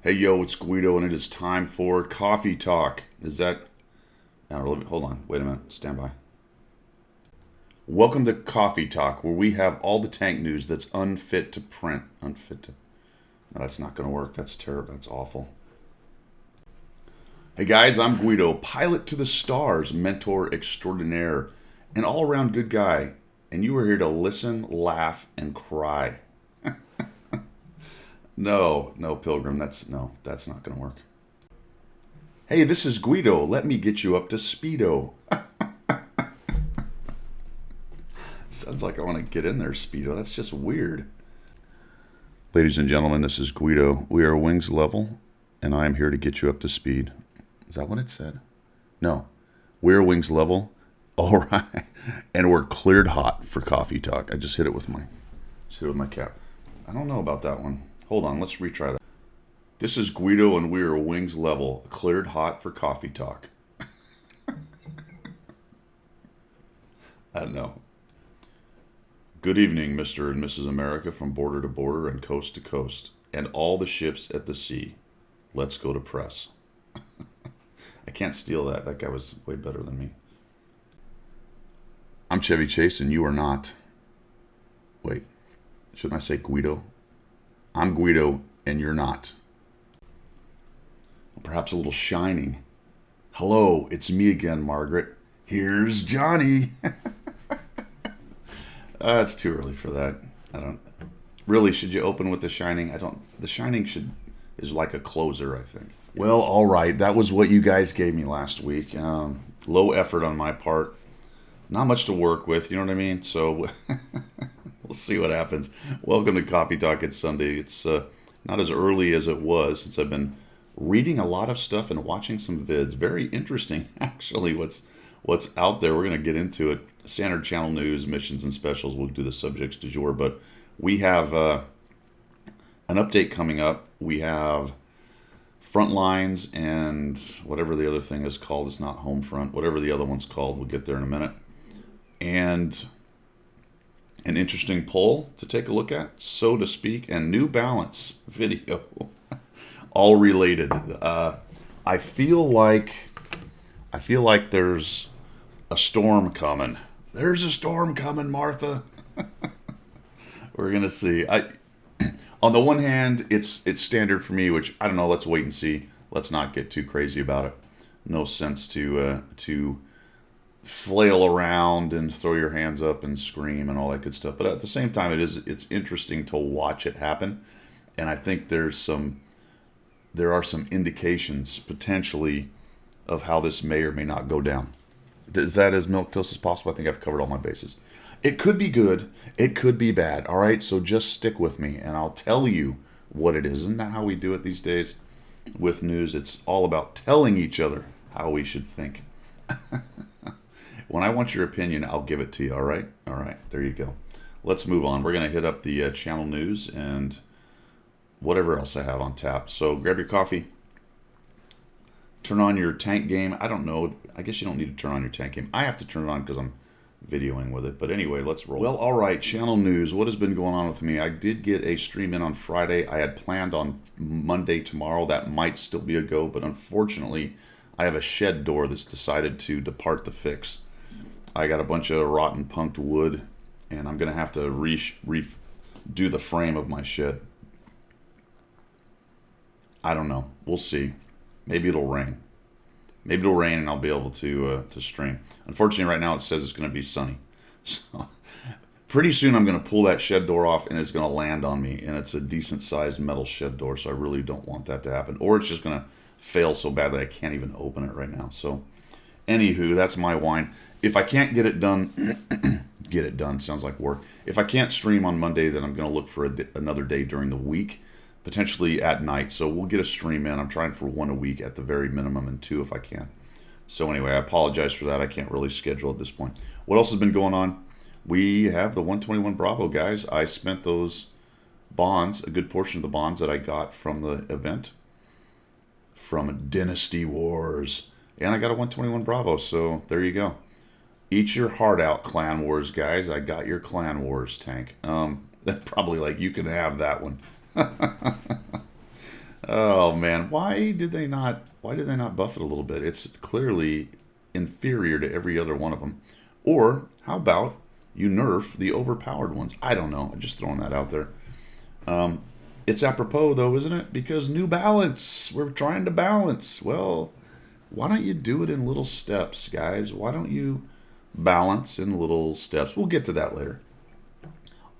Hey yo, it's Guido, and it is time for Coffee Talk. Is that? Now, hold on. Wait a minute. Stand by. Welcome to Coffee Talk, where we have all the tank news that's unfit to print. Unfit to. No, that's not going to work. That's terrible. That's awful. Hey guys, I'm Guido, pilot to the stars, mentor extraordinaire, an all around good guy, and you are here to listen, laugh, and cry. No, Pilgrim. That's not going to work. Hey, this is Guido. Let me get you up to speedo. Sounds like I want to get in there, speedo. That's just weird. Ladies and gentlemen, this is Guido. We are wings level, and I am here to get you up to speed. Is that what it said? No. We're wings level. All right. And we're cleared hot for Coffee Talk. I just hit it with my cap. I don't know about that one. Hold on, let's retry that. This is Guido, and we are wings level, cleared hot for Coffee Talk. I don't know. Good evening, Mr. and Mrs. America, from border to border and coast to coast, and all the ships at the sea. Let's go to press. I can't steal that. That guy was way better than me. I'm Chevy Chase, and you are not. Wait, shouldn't I say Guido? I'm Guido, and you're not. Perhaps a little Shining. Hello, it's me again, Margaret. Here's Johnny. It's too early for that. I don't. Really, should you open with The Shining? The Shining is like a closer, I think. Well, all right. That was what you guys gave me last week. Low effort on my part. Not much to work with, you know what I mean? So we'll see what happens. Welcome to Coffee Talk. It's Sunday. It's not as early as it was since I've been reading a lot of stuff and watching some vids. Very interesting, actually, what's out there. We're going to get into it. Standard channel news, missions, and specials. We'll do the subjects du jour. But we have an update coming up. We have Frontlines and whatever the other thing is called. It's not Homefront. Whatever the other one's called. We'll get there in a minute. And an interesting poll to take a look at, so to speak, and New Balance video, all related. I feel like there's a storm coming. There's a storm coming, Martha. We're gonna see. On the one hand, it's standard for me, which I don't know. Let's wait and see. Let's not get too crazy about it. No sense to flail around and throw your hands up and scream and all that good stuff. But at the same time, it's interesting to watch it happen, and I think there are some indications potentially of how this may or may not go down. Is that as milquetoast as possible? I think I've covered all my bases. It could be good. It could be bad. All right, so just stick with me, and I'll tell you what it is. Isn't that how we do it these days with news? It's all about telling each other how we should think. When I want your opinion, I'll give it to you, all right? All right, there you go. Let's move on. We're going to hit up the channel news and whatever else I have on tap. So grab your coffee. Turn on your tank game. I don't know. I guess you don't need to turn on your tank game. I have to turn it on because I'm videoing with it. But anyway, let's roll. Well, all right, channel news. What has been going on with me? I did get a stream in on Friday. I had planned on Monday, tomorrow. That might still be a go, but unfortunately, I have a shed door that's decided to depart the fix. I got a bunch of rotten punked wood, and I'm going to have to redo the frame of my shed. I don't know. We'll see. Maybe it'll rain. Maybe it'll rain and I'll be able to stream. Unfortunately, right now it says it's going to be sunny. So pretty soon I'm going to pull that shed door off and it's going to land on me. And it's a decent-sized metal shed door, so I really don't want that to happen. Or it's just going to fail so bad that I can't even open it right now. So anywho, that's my whine. If I can't get it done, get it done, sounds like work. If I can't stream on Monday, then I'm going to look for another day during the week, potentially at night. So we'll get a stream in. I'm trying for one a week at the very minimum and two if I can. So anyway, I apologize for that. I can't really schedule at this point. What else has been going on? We have the 121 Bravo, guys. I spent those bonds, a good portion of the bonds that I got from the event, from Dynasty Wars. And I got a 121 Bravo, so there you go. Eat your heart out, Clan Wars, guys. I got your Clan Wars tank. Probably like, you can have that one. Oh man, why did they not buff it a little bit? It's clearly inferior to every other one of them. Or how about you nerf the overpowered ones? I don't know. I'm just throwing that out there. It's apropos though, isn't it? Because New Balance, we're trying to balance. Well, why don't you do it in little steps, guys? Why don't you balance in little steps? We'll get to that later.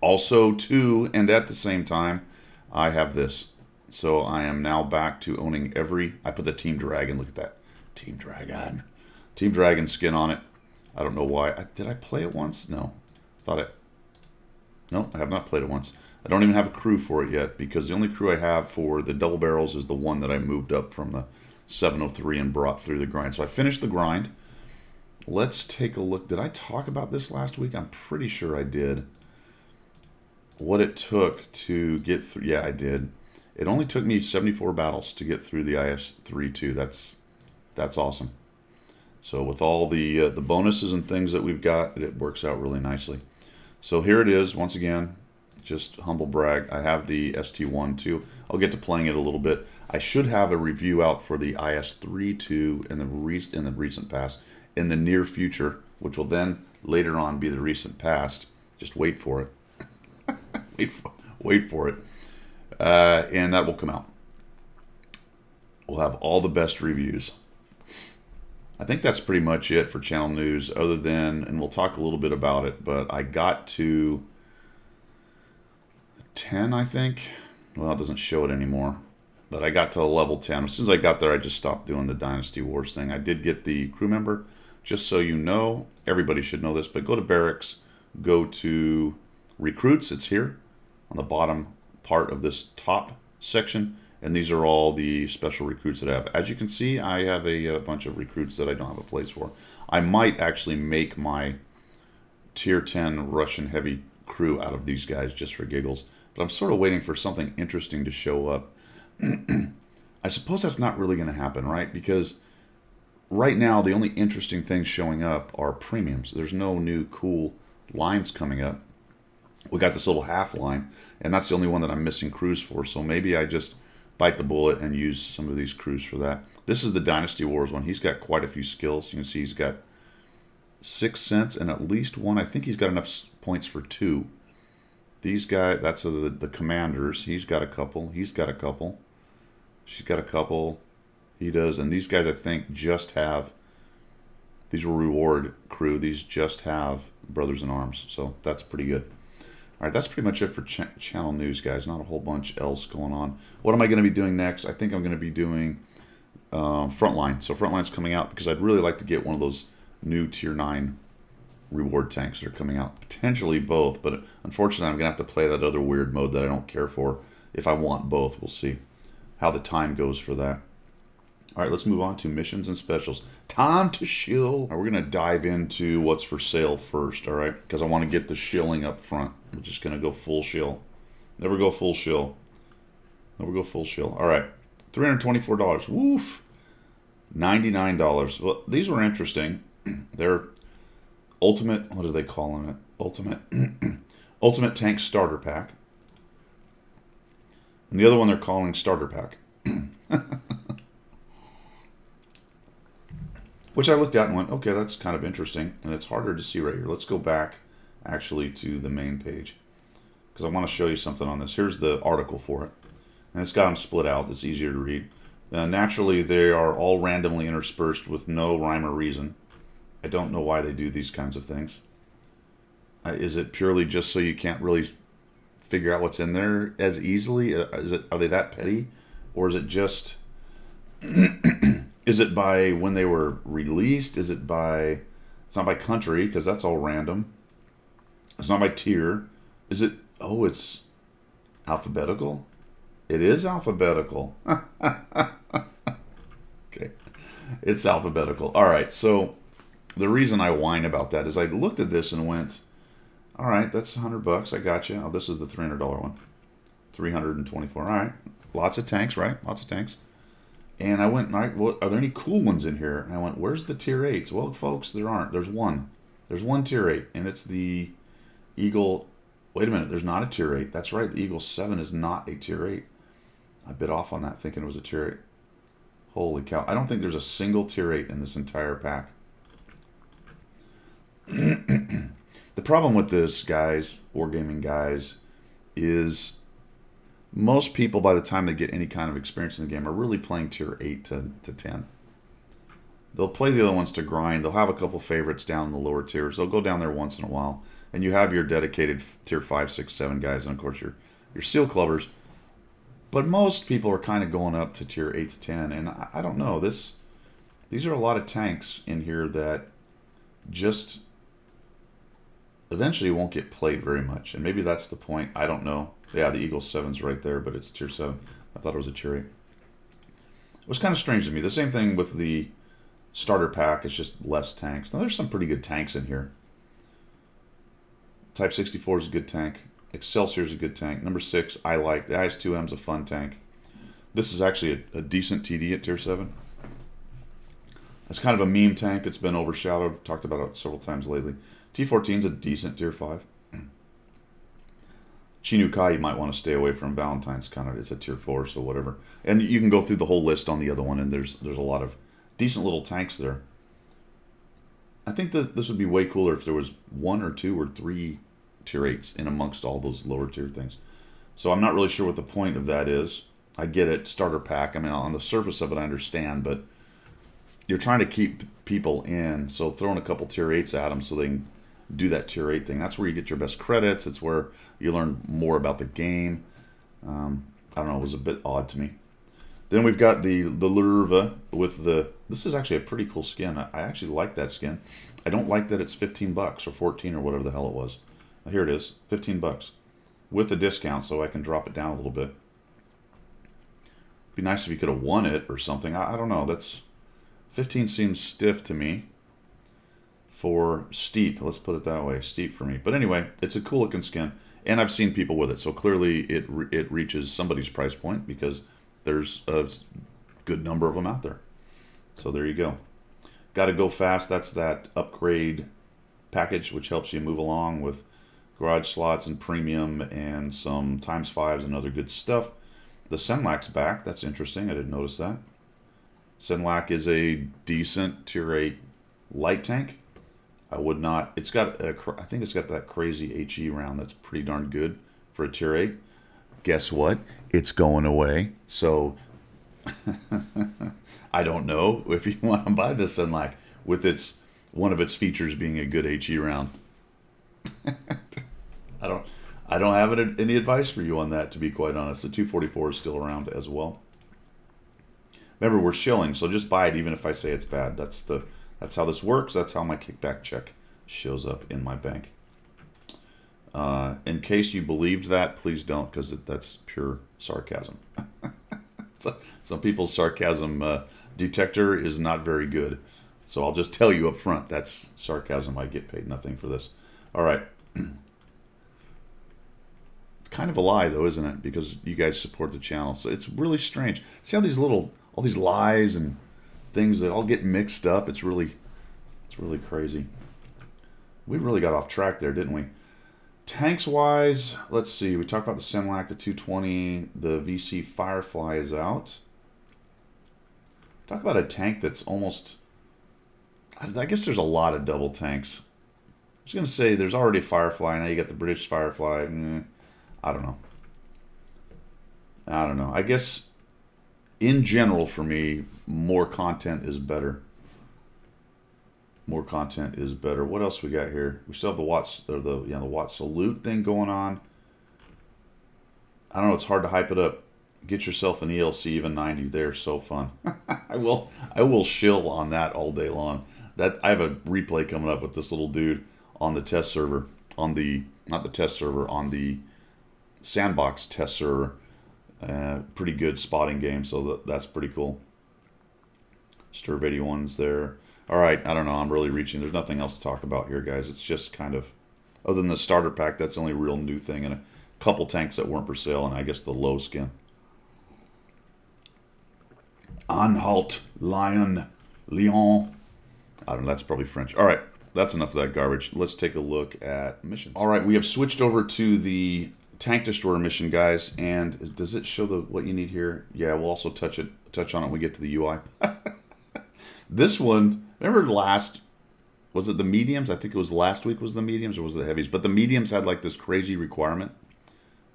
Also, too, and at the same time, I have this. So I am now back to owning every. I put the Team Dragon. Look at that, Team Dragon, Team Dragon skin on it. I don't know why. Did I play it once? No, thought it. No, I have not played it once. I don't even have a crew for it yet because the only crew I have for the double barrels is the one that I moved up from the 703 and brought through the grind. So I finished the grind. Let's take a look. Did I talk about this last week? I'm pretty sure I did. What it took to get through. Yeah, I did. It only took me 74 battles to get through the IS-3 That's awesome. So with all the bonuses and things that we've got, it works out really nicely. So here it is once again. Just humble brag. I have the ST1 too. I'll get to playing it a little bit. I should have a review out for the IS-3 in the recent past, in the near future, which will then later on be the recent past. Just wait for it. wait for it. And that will come out. We'll have all the best reviews. I think that's pretty much it for channel news, other than, and we'll talk a little bit about it, but I got to 10, I think. Well, it doesn't show it anymore, but I got to level 10. As soon as I got there, I just stopped doing the Dynasty Wars thing. I did get the crew member, just so you know. Everybody should know this, but go to barracks, go to recruits. It's here on the bottom part of this top section, and these are all the special recruits that I have. As you can see, I have a bunch of recruits that I don't have a place for. I might actually make my tier 10 Russian heavy crew out of these guys just for giggles, but I'm sort of waiting for something interesting to show up. I suppose that's not really going to happen, right? Because right now the only interesting things showing up are premiums. There's no new cool lines coming up. We got this little half line, and that's the only one that I'm missing crews for, so maybe I just bite the bullet and use some of these crews for that. This is the Dynasty Wars one. He's got quite a few skills. You can see he's got 6 cents and at least one. I think he's got enough points for 2. These guys, that's the commanders. He's got a couple. He's got a couple. She's got a couple. He does. And these guys, I think, just have, these will reward crew. These just have Brothers in Arms. So that's pretty good. All right, that's pretty much it for channel news, guys. Not a whole bunch else going on. What am I going to be doing next? I think I'm going to be doing Frontline. So Frontline's coming out because I'd really like to get one of those new Tier 9 reward tanks that are coming out. Potentially both, but unfortunately I'm going to have to play that other weird mode that I don't care for. If I want both, we'll see how the time goes for that. All right, let's move on to missions and specials. Time to shill. Right, we're going to dive into what's for sale first, all right? Because I want to get the shilling up front. We're just going to go full shill. Never go full shill. Never go full shill. All right, $324. Woof. $99. Well, these were interesting. They're ultimate, what are they calling it? Ultimate Tank Starter Pack. And the other one they're calling Starter Pack. Which I looked at and went, okay, that's kind of interesting. And it's harder to see right here. Let's go back, actually, to the main page. Because I want to show you something on this. Here's the article for it. And it's got them split out. It's easier to read. Naturally, they are all randomly interspersed with no rhyme or reason. I don't know why they do these kinds of things. Is it purely just so you can't really figure out what's in there as easily? Are they that petty? Or is it just... Is it by when they were released? Is it by... It's not by country, because that's all random. It's not by tier. Is it... Oh, it's alphabetical? It is alphabetical. Okay. It's alphabetical. All right, so the reason I whine about that is I looked at this and went, all right, that's $100. I got you. Oh, this is the $300 one. 324. All right. Lots of tanks, right? Lots of tanks. And I went, all right, well, are there any cool ones in here? And I went, where's the tier 8s? Well, folks, there aren't. There's one. There's one tier 8, and it's the Eagle. Wait a minute, there's not a tier 8. That's right, the Eagle 7 is not a tier 8. I bit off on that thinking it was a tier 8. Holy cow. I don't think there's a single tier 8 in this entire pack. The problem with this, guys, Wargaming guys, is most people, by the time they get any kind of experience in the game, are really playing tier 8 to 10. They'll play the other ones to grind. They'll have a couple favorites down in the lower tiers. They'll go down there once in a while. And you have your dedicated tier 5, 6, 7 guys, and of course your steel clubbers. But most people are kind of going up to tier 8 to 10. And I don't know. These are a lot of tanks in here that just eventually won't get played very much. And maybe that's the point. I don't know. Yeah, the Eagle 7's right there, but it's tier 7. I thought it was a tier 8. It was kind of strange to me. The same thing with the starter pack. It's just less tanks. Now, there's some pretty good tanks in here. Type 64 is a good tank. Excelsior is a good tank. Number 6, I like. The IS-2M is a fun tank. This is actually a decent TD at tier 7. It's kind of a meme tank. It's been overshadowed. Talked about it several times lately. T-14 is a decent tier 5. Chinukai you might want to stay away from. Valentine's kind of, it's a tier 4, so whatever. And you can go through the whole list on the other one, and there's a lot of decent little tanks there. I think that this would be way cooler if there was 1 or 2 or 3 tier 8s in amongst all those lower tier things. So I'm not really sure what the point of that is. I get it, starter pack. I mean, on the surface of it, I understand, but you're trying to keep people in, so throwing a couple tier 8s at them so they can do that tier 8 thing. That's where you get your best credits. It's where you learn more about the game. I don't know, it was a bit odd to me. Then we've got the Lurva with the... This is actually a pretty cool skin. I actually like that skin. I don't like that it's 15 bucks or 14 or whatever the hell it was. Here it is, 15 bucks with a discount, so I can drop it down a little bit. Be nice if you could have won it or something. I don't know. That's 15 seems stiff to me. For steep, let's put it that way, steep for me. But anyway, it's a cool looking skin, and I've seen people with it, so clearly it reaches somebody's price point because there's a good number of them out there. So there you go. Got to go fast. That's that upgrade package, which helps you move along with garage slots and premium and some ×5s and other good stuff. The Senlak's back. That's interesting. I didn't notice that. Senlak is a decent tier 8 light tank. I would not. It's got I think it's got that crazy HE round that's pretty darn good for a tier 8. Guess what? It's going away. So I don't know if you want to buy this Senlak with one of its features being a good HE round. I don't have any advice for you on that, to be quite honest. The 244 is still around as well. Remember, we're shilling, so just buy it even if I say it's bad. That's how this works. That's how my kickback check shows up in my bank. In case you believed that, please don't, because that's pure sarcasm. So, some people's sarcasm detector is not very good. So I'll just tell you up front, that's sarcasm. I get paid nothing for this. All right. It's kind of a lie, though, isn't it? Because you guys support the channel. So it's really strange. See how all these lies and things that all get mixed up. It's really crazy. We really got off track there, didn't we? Tanks wise, let's see. We talked about the Senlak, the 220, the VC Firefly is out. Talk about a tank that's almost... I guess there's a lot of double tanks. I was going to say there's already a Firefly. Now you got the British Firefly. I don't know. I guess in general for me, more content is better. More content is better. What else we got here? We still have the the Watt Salute thing going on. I don't know. It's hard to hype it up. Get yourself an ELC even 90. They're so fun. I will shill on that all day long. That I have a replay coming up with this little dude on the test server, on the Sandbox test server. Pretty good spotting game, so that's pretty cool. Sturb 81's there. All right, I don't know. I'm really reaching. There's nothing else to talk about here, guys. It's just kind of, other than the starter pack, that's the only real new thing, and a couple tanks that weren't for sale, and I guess the low skin. Anhalt, Lion, Lyon. I don't know. That's probably French. All right, that's enough of that garbage. Let's take a look at missions. All right, we have switched over to the tank destroyer mission, guys. And does it show the what you need here? Yeah, we'll also touch on it when we get to the UI. This one, remember last, was it the mediums? I think it was last week was the mediums, or was it the heavies? But the mediums had like this crazy requirement.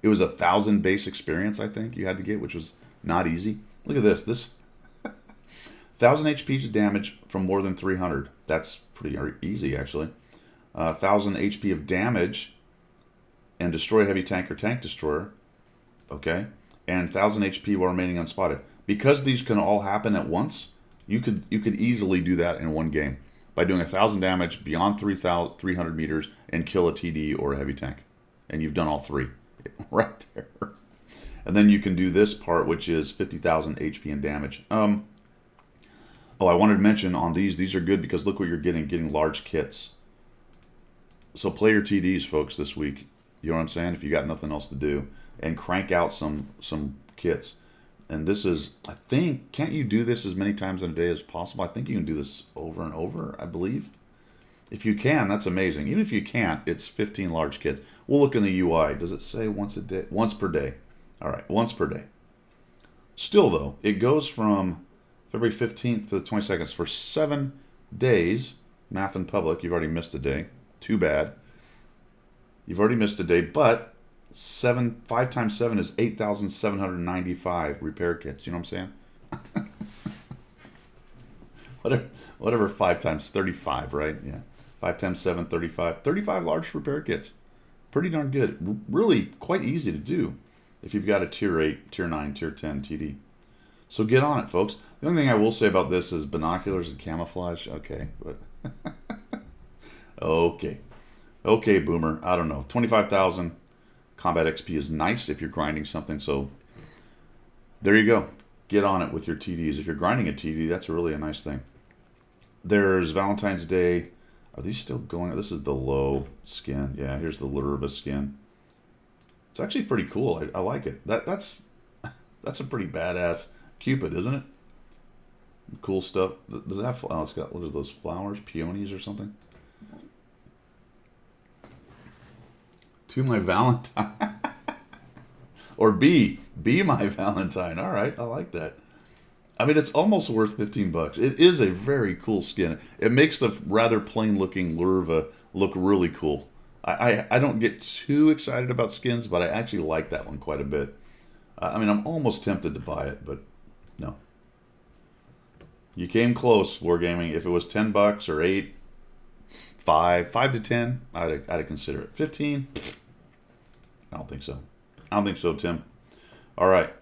It was 1,000 base experience, I think you had to get, which was not easy. Look at this. This 1,000 HP of damage from more than 300. That's pretty easy, actually. 1,000 HP of damage and destroy a heavy tank or tank destroyer. Okay. And 1,000 HP while remaining unspotted. Because these can all happen at once, you could easily do that in one game by doing 1,000 damage beyond 300 meters and kill a TD or a heavy tank. And you've done all three right there. And then you can do this part, which is 50,000 HP and damage. Oh, I wanted to mention on these are good because look what you're getting large kits. So play your TDs, folks, this week. You know what I'm saying? If you got nothing else to do. And crank out some kits. And this is, I think, can't you do this as many times in a day as possible? I think you can do this over and over, I believe. If you can, that's amazing. Even if you can't, it's 15 large kits. We'll look in the UI. Does it say once a day? Once per day. All right, once per day. Still, though, it goes from February 15th to the 22nd for 7 days. Math in public, you've already missed a day. Too bad. You've already missed a day, but 5 times 7 is 8,795 repair kits. You know what I'm saying? whatever 5 times 35, right? Yeah. 5 times 7, 35. 35 large repair kits. Pretty darn good. Really quite easy to do if you've got a tier 8, tier 9, tier 10 TD. So get on it, folks. The only thing I will say about this is binoculars and camouflage. Okay, but okay, Boomer. I don't know. 25,000 combat XP is nice if you're grinding something. So there you go. Get on it with your TDs. If you're grinding a TD, that's really a nice thing. There's Valentine's Day. Are these still going? This is the low skin. Yeah, here's the Lurva skin. It's actually pretty cool. I like it. That's a pretty badass Cupid, isn't it? Cool stuff. Does it have? Oh, it's got, what are those flowers? Peonies or something? To my Valentine. Or be my Valentine. All right, I like that. I mean, it's almost worth 15 bucks. It is a very cool skin. It makes the rather plain looking Lurva look really cool. I don't get too excited about skins, but I actually like that one quite a bit. I mean, I'm almost tempted to buy it, but no. You came close, Wargaming. If it was 10 bucks or 8, 5 to 10, I'd consider it. 15? I don't think so. I don't think so, Tim. All right.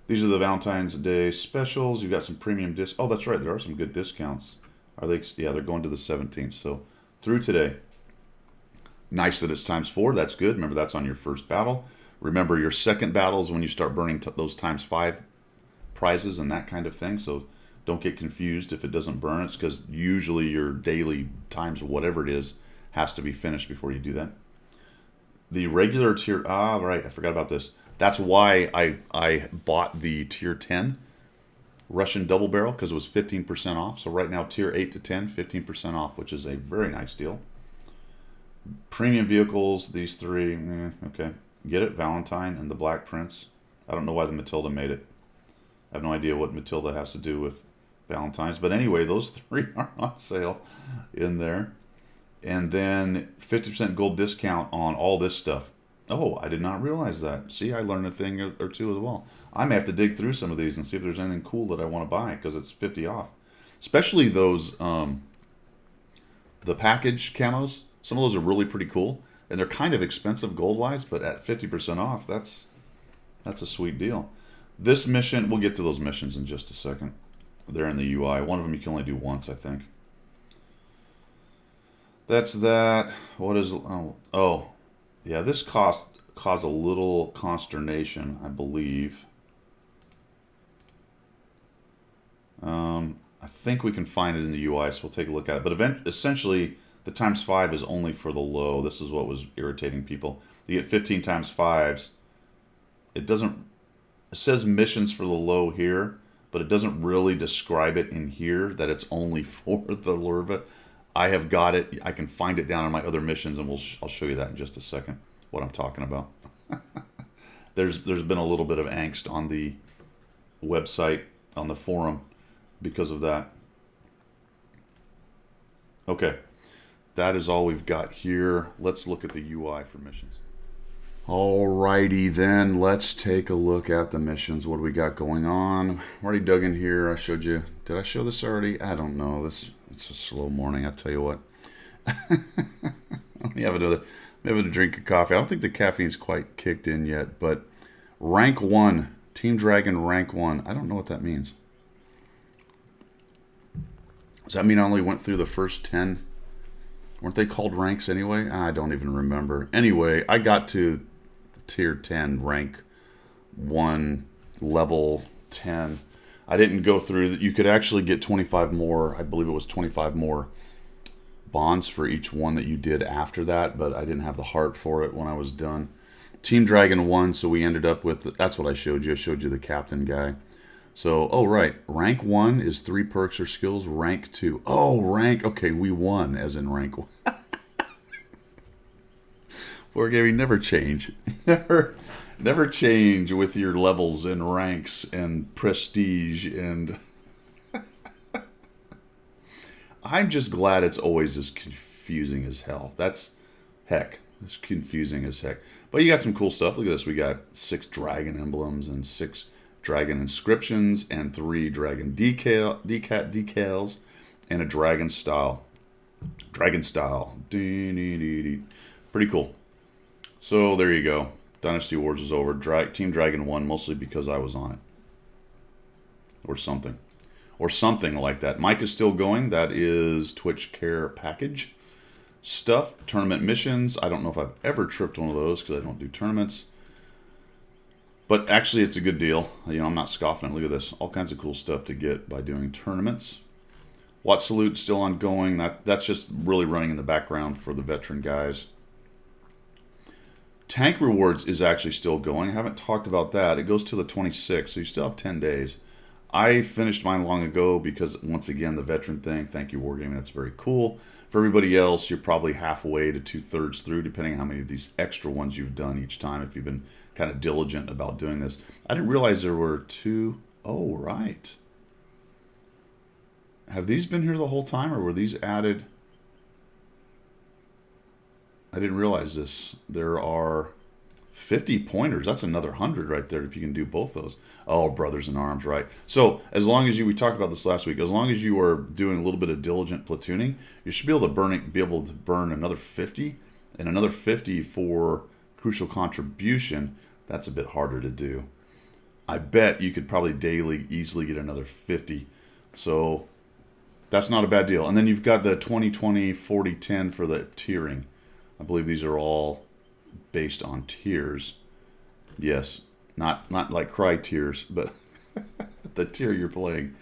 These are the Valentine's Day specials. You've got some premium discs. Oh, that's right. There are some good discounts. Are they? Yeah, they're going to the 17th. So through today. Nice that it's ×4. That's good. Remember, that's on your first battle. Remember, your second battle is when you start burning those ×5 prizes and that kind of thing. So don't get confused if it doesn't burn. It's because usually your daily times whatever it is has to be finished before you do that. The regular tier... Ah, right. I forgot about this. That's why I bought the tier 10 Russian double barrel, because it was 15% off. So right now, tier 8 to 10, 15% off, which is a very nice deal. Premium vehicles, these three, okay. Get it? Valentine and the Black Prince. I don't know why the Matilda made it. I have no idea what Matilda has to do with Valentine's. But anyway, those three are on sale in there. And then 50% gold discount on all this stuff. Oh, I did not realize that. See, I learned a thing or two as well. I may have to dig through some of these and see if there's anything cool that I want to buy, because it's 50 off. Especially those, the package camos. Some of those are really pretty cool. And they're kind of expensive gold-wise, but at 50% off, that's a sweet deal. This mission, we'll get to those missions in just a second. They're in the UI. One of them you can only do once, I think. That's that. What is... Oh, yeah, this caused a little consternation, I believe. I think we can find it in the UI, so we'll take a look at it. But essentially, the ×5 is only for the low. This is what was irritating people. You get 15 ×5s. It doesn't... It says missions for the low here, but it doesn't really describe it in here that it's only for the Lurva. I have got it. I can find it down in my other missions, and I'll show you that in just a second. what I'm talking about. There's been a little bit of angst on the website, on the forum, because of that. Okay, that is all we've got here. Let's look at the UI for missions. Alrighty then, let's take a look at the missions. What do we got going on? Already dug in here. I showed you. Did I show this already? I don't know. It's a slow morning. I tell you what. Let me have a drink of coffee. I don't think the caffeine's quite kicked in yet, but rank 1, Team Dragon rank 1. I don't know what that means. Does that mean I only went through the first 10? Weren't they called ranks anyway? I don't even remember. Anyway, I got to tier 10, rank 1, level 10. I didn't go through that. You could actually get 25 more. I believe it was 25 more bonds for each one that you did after that, but I didn't have the heart for it when I was done. Team Dragon won, so we ended up with, that's what I showed you. I showed you the captain guy. So, oh, right. Rank 1 is 3 perks or skills. Rank 2. Oh, rank. Okay, we won, as in rank 1. Wargaming, never change. Never change with your levels and ranks and prestige. And I'm just glad it's always as confusing as hell. It's confusing as heck. But you got some cool stuff. Look at this. We got 6 dragon emblems and 6 dragon inscriptions and 3 dragon decals and a dragon style. Pretty cool. So there you go. Dynasty Wars is over. Team Dragon won mostly because I was on it. Or something. Or something like that. Mike is still going. That is Twitch Care Package stuff. Tournament missions. I don't know if I've ever tripped one of those because I don't do tournaments. But actually, it's a good deal. You know, I'm not scoffing. Look at this. All kinds of cool stuff to get by doing tournaments. Watt Salute still ongoing. That's just really running in the background for the veteran guys. Tank Rewards is actually still going. I haven't talked about that. It goes to the 26th, so you still have 10 days. I finished mine long ago because, once again, the veteran thing. Thank you, Wargaming. That's very cool. For everybody else, you're probably halfway to 2/3 through, depending on how many of these extra ones you've done each time, if you've been kind of diligent about doing this. I didn't realize there were 2. Oh, right. Have these been here the whole time, or were these added? I didn't realize this. There are 50 pointers. That's another 100 right there if you can do both those. Oh, Brothers in Arms, right. So as long as we talked about this last week, as long as you are doing a little bit of diligent platooning, you should be able to burn another 50 and another 50 for Crucial Contribution. That's a bit harder to do. I bet you could probably daily easily get another 50. So that's not a bad deal. And then you've got the 20, 40, 10 for the tiering. I believe these are all based on tiers. Yes, not like cry tiers, but the tier you're playing.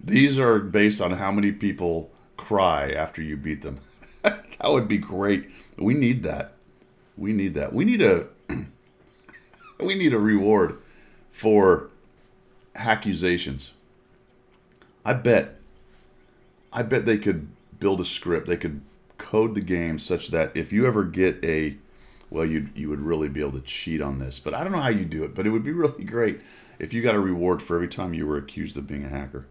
These are based on how many people cry after you beat them. That would be great. We need that. We need that. We need a we need a reward for accusations. I bet they could build a script. They could code the game such that if you ever get a, well, you would really be able to cheat on this. But I don't know how you do it, but it would be really great if you got a reward for every time you were accused of being a hacker.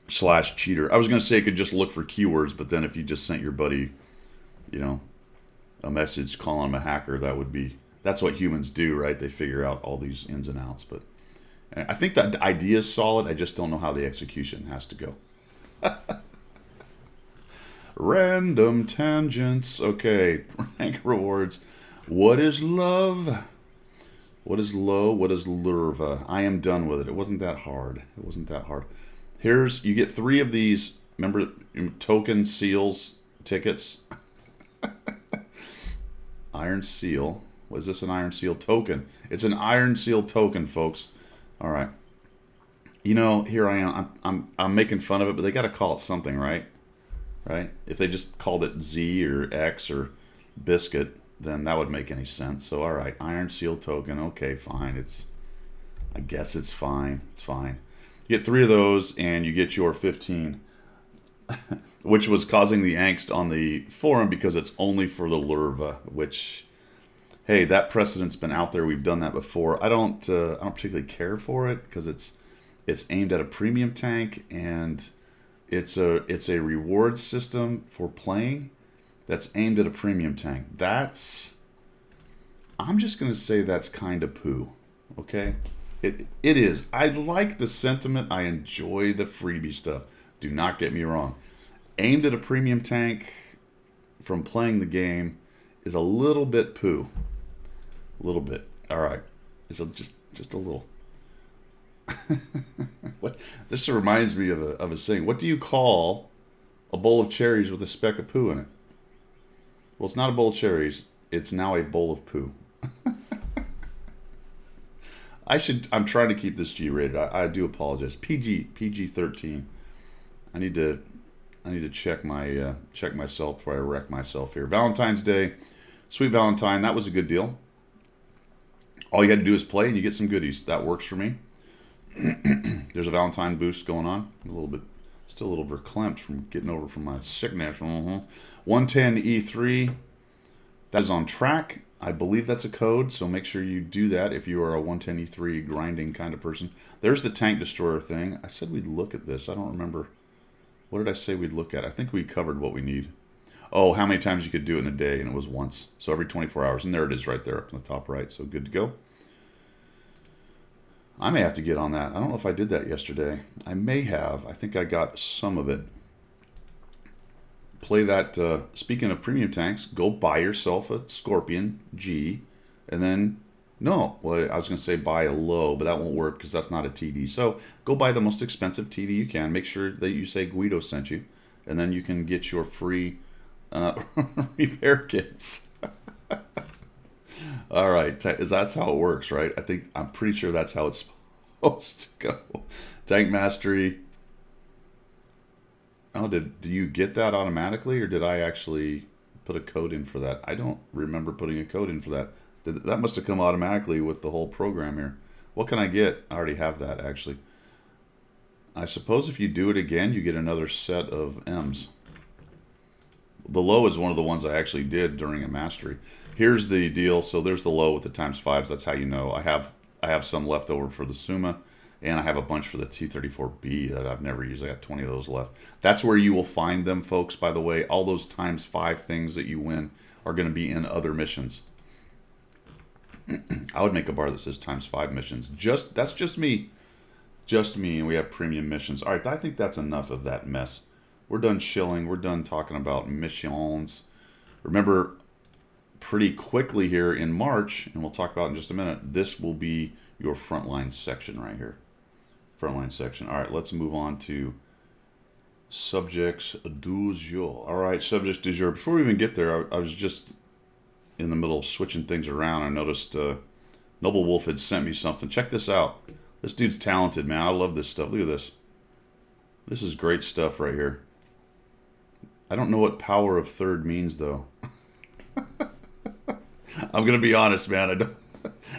/ cheater. I was going to say it could just look for keywords, but then if you just sent your buddy, you know, a message calling him a hacker, that's what humans do, right? They figure out all these ins and outs. But I think that the idea is solid. I just don't know how the execution has to go. Random tangents. Okay, rank rewards. What is love? What is low? What is lurva? I am done with it. It wasn't that hard. You get 3 of these, remember, token seals tickets. Iron seal. Was this an iron seal token? It's an iron seal token, folks. All right. You know, here I am. I'm making fun of it, but they got to call it something, right? Right? If they just called it Z or X or biscuit, then that would make any sense. So, all right, iron seal token. Okay, fine. I guess it's fine. It's fine. You get 3 of those, and you get your 15 which was causing the angst on the forum because it's only for the Lurva, which, hey, that precedent's been out there. We've done that before. I don't particularly care for it because it's aimed at a premium tank, and it's a reward system for playing that's aimed at a premium tank. I'm just gonna say that's kind of poo. Okay, it is. I like the sentiment. I enjoy the freebie stuff. Do not get me wrong. Aimed at a premium tank from playing the game is a little bit poo. A little bit. All right. It's just a little. What this reminds me of a saying. What do you call a bowl of cherries with a speck of poo in it? Well, it's not a bowl of cherries. It's now a bowl of poo. I'm trying to keep this G rated. I do apologize. PG 13. I need to check myself before I wreck myself here. Valentine's Day, Sweet Valentine. That was a good deal. All you had to do is play, and you get some goodies. That works for me. There's a Valentine boost going on. Still a little verklempt from getting over from my sickness. 110 E3. That is on track. I believe that's a code, so make sure you do that if you are a 110 E3 grinding kind of person. There's the tank destroyer thing. I said we'd look at this. I don't remember. What did I say we'd look at? I think we covered what we need. Oh, how many times you could do it in a day, and it was once. So every 24 hours. And there it is right there up in the top right. So good to go. I may have to get on that. I don't know if I did that yesterday. I may have. I think I got some of it. Play that. Speaking of premium tanks, go buy yourself a Scorpion G, and then no. Well, I was going to say buy a low, but that won't work because that's not a TD. So go buy the most expensive TD you can. Make sure that you say Guido sent you, and then you can get your free repair kits. All right, that's how it works, right? I'm pretty sure that's how it's supposed to go. Tank Mastery. Oh, do you get that automatically, or did I actually put a code in for that? I don't remember putting a code in for that. That must have come automatically with the whole program here. What can I get? I already have that, actually. I suppose if you do it again, you get another set of M's. The low is one of the ones I actually did during a mastery. Here's the deal. So there's the low with the ×5s. That's how you know. I have some left over for the Suma. And I have a bunch for the T-34B that I've never used. I got 20 of those left. That's where you will find them, folks, by the way. All those ×5 things that you win are going to be in other missions. I would make a bar that says ×5 missions. That's just me. Just me, and we have premium missions. All right, I think that's enough of that mess. We're done shilling. We're done talking about missions. Remember, pretty quickly here in March, and we'll talk about it in just a minute, this will be your frontline section right here. Frontline section. All right, let's move on to subjects du jour. All right, subjects du jour. Before we even get there, I was just in the middle of switching things around. I noticed Noble Wolf had sent me something. Check this out. This dude's talented, man. I love this stuff. Look at this. This is great stuff right here. I don't know what power of third means, though. I'm going to be honest, man. I don't.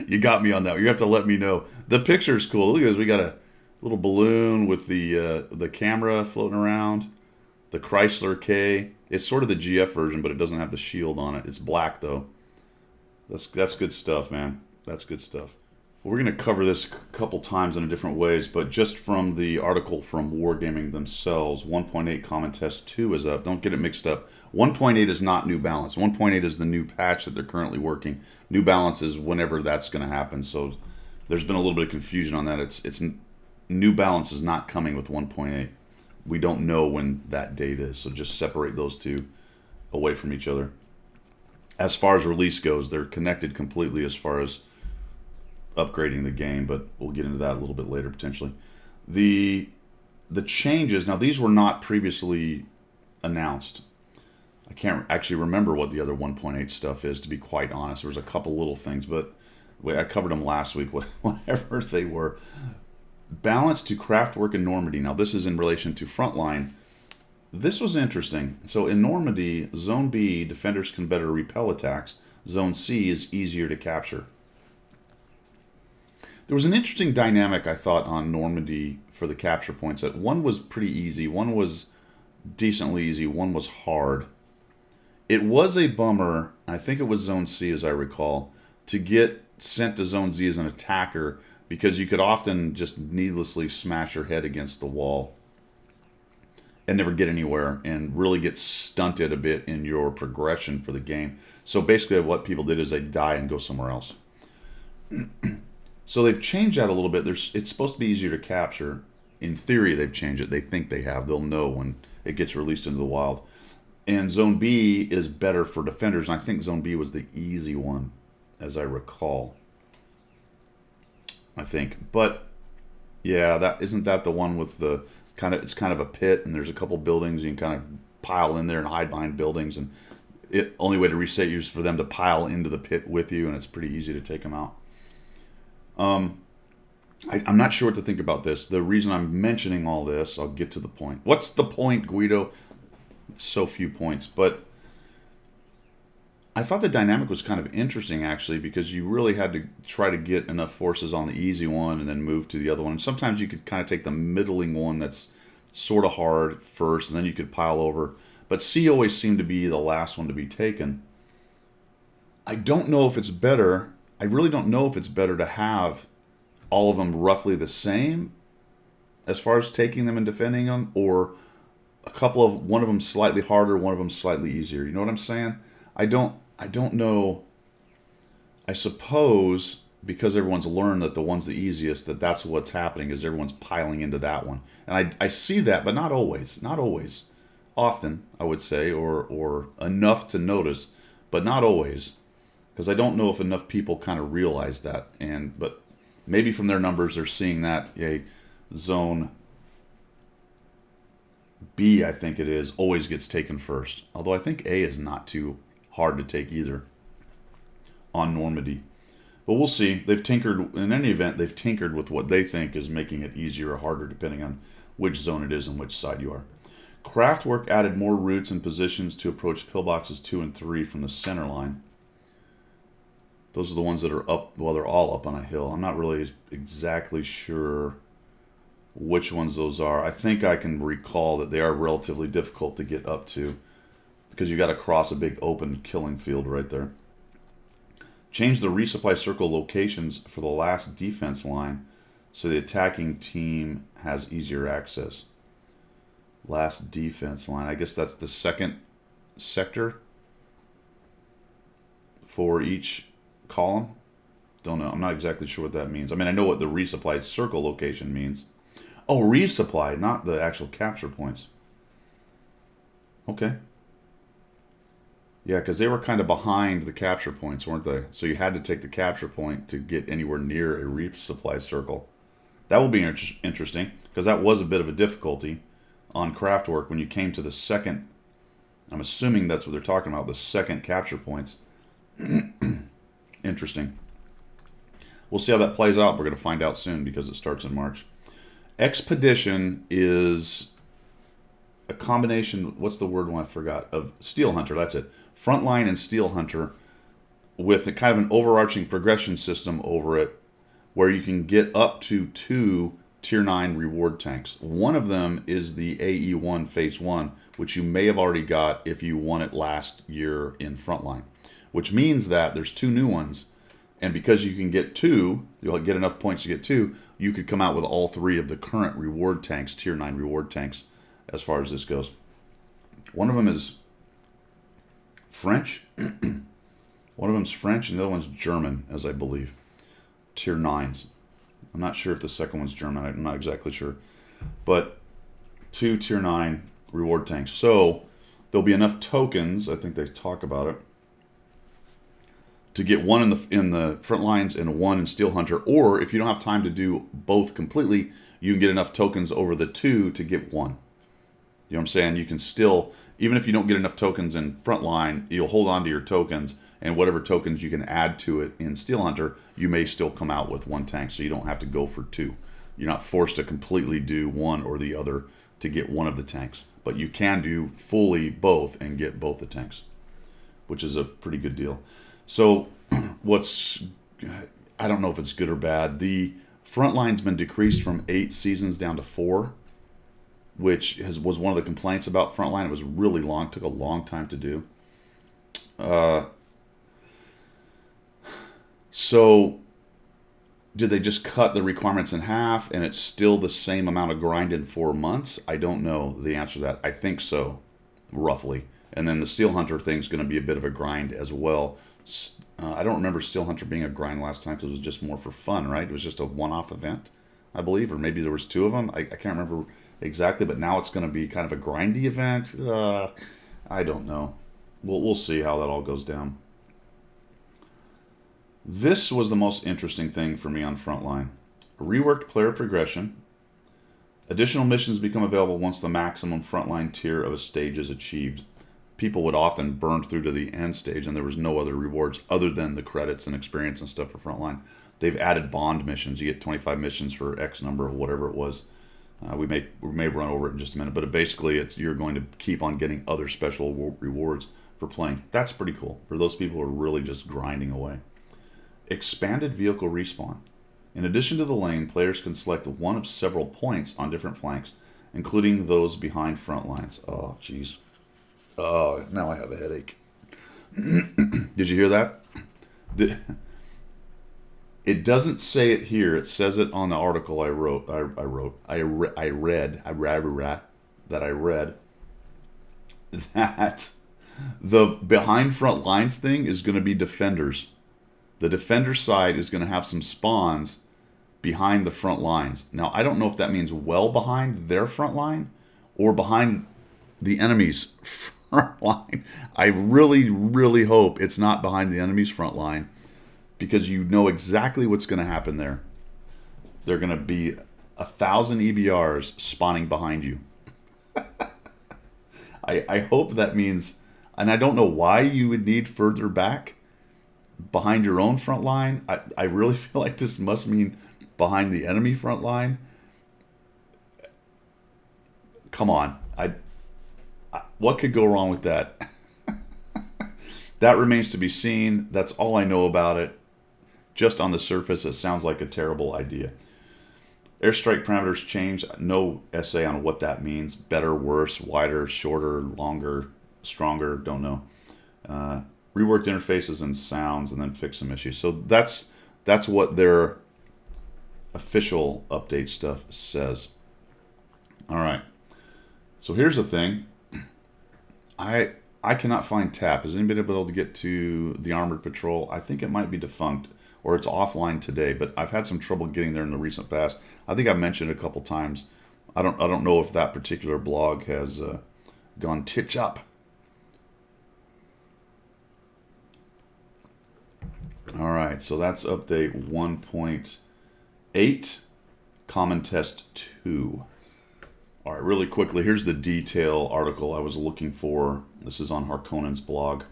You got me on that. You have to let me know. The picture's cool. Look at this. We got a little balloon with the camera floating around. The Chrysler K. It's sort of the GF version, but it doesn't have the shield on it. It's black, though. That's good stuff, man. That's good stuff. We're going to cover this a couple times in different ways, but just from the article from Wargaming themselves, 1.8 Common Test 2 is up. Don't get it mixed up. 1.8 is not New Balance. 1.8 is the new patch that they're currently working. New Balance is whenever that's going to happen. So there's been a little bit of confusion on that. It's New Balance is not coming with 1.8. We don't know when that date is, so just separate those two away from each other. As far as release goes, they're connected completely as far as upgrading the game, but we'll get into that a little bit later potentially. The changes, now these were not previously announced. I can't actually remember what the other 1.8 stuff is, to be quite honest. There was a couple little things, but I covered them last week, whatever they were. Balance to Craftwork in Normandy. Now this is in relation to Frontline. This was interesting. So in Normandy, Zone B, defenders can better repel attacks. Zone C is easier to capture. There was an interesting dynamic, I thought, on Normandy for the capture points. That one was pretty easy. One was decently easy. One was hard. It was a bummer. I think it was Zone C, as I recall, to get sent to Zone Z as an attacker because you could often just needlessly smash your head against the wall and never get anywhere and really get stunted a bit in your progression for the game. So basically what people did is they die and go somewhere else. So they've changed that a little bit. It's supposed to be easier to capture. In theory, they've changed it. They think they have. They'll know when it gets released into the wild. And Zone B is better for defenders. And I think Zone B was the easy one, as I recall. I think. But, yeah, that isn't that the one with the it's kind of a pit, and there's a couple buildings, and you can kind of pile in there and hide behind buildings. And it only way to reset you is for them to pile into the pit with you, and it's pretty easy to take them out. I'm not sure what to think about this. The reason I'm mentioning all this, I'll get to the point. What's the point, Guido? So few points, but I thought the dynamic was kind of interesting, actually, because you really had to try to get enough forces on the easy one and then move to the other one. And sometimes you could kind of take the middling one that's sort of hard first, and then you could pile over. But C always seemed to be the last one to be taken. I don't know if it's better. I really don't know if it's better to have all of them roughly the same as far as taking them and defending them, or one of them slightly harder, one of them slightly easier. You know what I'm saying? I don't know. I suppose because everyone's learned that the one's the easiest, that's what's happening, is everyone's piling into that one. And I see that, but not always. Not always. Often, I would say, or enough to notice, but not always. Because I don't know if enough people kind of realize that. But maybe from their numbers, they're seeing that, Zone B, I think it is, always gets taken first. Although I think A is not too hard to take either on Normandy. But we'll see. They've tinkered, in any event, they've tinkered with what they think is making it easier or harder depending on which zone it is and which side you are. Craftwork added more routes and positions to approach pillboxes 2 and 3 from the center line. Those are the ones that are up, well, they're all up on a hill. I'm not really exactly sure which ones those are. I think I can recall that they are relatively difficult to get up to because you got to cross a big open killing field right there. Change the resupply circle locations for the last defense line so the attacking team has easier access. Last defense line. I guess that's the second sector for each column. Don't know. I'm not exactly sure what that means. I mean, I know what the resupply circle location means. Oh, resupply, not the actual capture points. Okay. Yeah, because they were kind of behind the capture points, weren't they? So you had to take the capture point to get anywhere near a resupply circle. That will be interesting, because that was a bit of a difficulty on Craftwork when you came to the second. I'm assuming that's what they're talking about, the second capture points. Interesting. We'll see how that plays out. We're going to find out soon because it starts in March. Expedition is a combination, what's the word one I forgot, of Steel Hunter, that's it. Frontline and Steel Hunter with a kind of an overarching progression system over it where you can get up to 2 Tier 9 reward tanks. One of them is the AE1 Phase 1, which you may have already got if you won it last year in Frontline, which means that there's 2 new ones. And because you can get 2, you'll get enough points to get 2, you could come out with all 3 of the current reward tanks, Tier 9 reward tanks, as far as this goes. One of them is French. One of them's French, and the other one's German, as I believe. Tier 9s. I'm not sure if the second one's German. I'm not exactly sure. But 2 Tier 9 reward tanks. So there'll be enough tokens, I think they talk about it, to get 1 in the front lines and 1 in Steel Hunter. Or if you don't have time to do both completely, you can get enough tokens over the 2 to get 1. You know what I'm saying? You can still, even if you don't get enough tokens in Frontline, you'll hold on to your tokens, and whatever tokens you can add to it in Steel Hunter, you may still come out with 1 tank, so you don't have to go for 2. You're not forced to completely do one or the other to get one of the tanks. But you can do fully both and get both the tanks, which is a pretty good deal. So I don't know if it's good or bad. The Frontline's been decreased from 8 seasons down to 4. which was one of the complaints about Frontline. It was really long, took a long time to do. So did they just cut the requirements in half and it's still the same amount of grind in 4 months? I don't know the answer to that. I think so, roughly. And then the Steel Hunter thing is going to be a bit of a grind as well. I don't remember Steel Hunter being a grind last time because it was just more for fun, right? It was just a one-off event, I believe, or maybe there was 2 of them. I can't remember exactly, but now it's going to be kind of a grindy event. I don't know. We'll see how that all goes down. This was the most interesting thing for me on Frontline. Reworked player progression. Additional missions become available once the maximum Frontline tier of a stage is achieved. People would often burn through to the end stage and there was no other rewards other than the credits and experience and stuff for Frontline. They've added bond missions. You get 25 missions for X number of whatever it was. We may run over it in just a minute, but basically you're going to keep on getting other special rewards for playing. That's pretty cool for those people who are really just grinding away. Expanded vehicle respawn. In addition to the lane, players can select one of several points on different flanks, including those behind front lines. Oh, jeez. Oh, now I have a headache. Did you hear that? It doesn't say it here. It says it on the article I read that the behind front lines thing is going to be defenders. The defender side is going to have some spawns behind the front lines. Now, I don't know if that means well behind their front line or behind the enemy's front line. I really, really hope it's not behind the enemy's front line because you know exactly what's going to happen there. They're going to be 1,000 EBRs spawning behind you. I hope that means, and I don't know why you would need further back behind your own front line. I really feel like this must mean behind the enemy front line. Come on. What could go wrong with that? That remains to be seen. That's all I know about it. Just on the surface, it sounds like a terrible idea. Airstrike parameters change. No essay on what that means. Better, worse, wider, shorter, longer, stronger. Don't know. Reworked interfaces and sounds, and then fix some issues. So that's what their official update stuff says. All right. So here's the thing. I cannot find TAP. Has anybody been able to get to the Armored Patrol? I think it might be defunct or it's offline today, but I've had some trouble getting there in the recent past. I think I mentioned it a couple times. I don't know if that particular blog has gone tits up. All right, so that's update 1.8, Common Test 2. All right, really quickly, here's the detail article I was looking for. This is on Harkonnen's blog.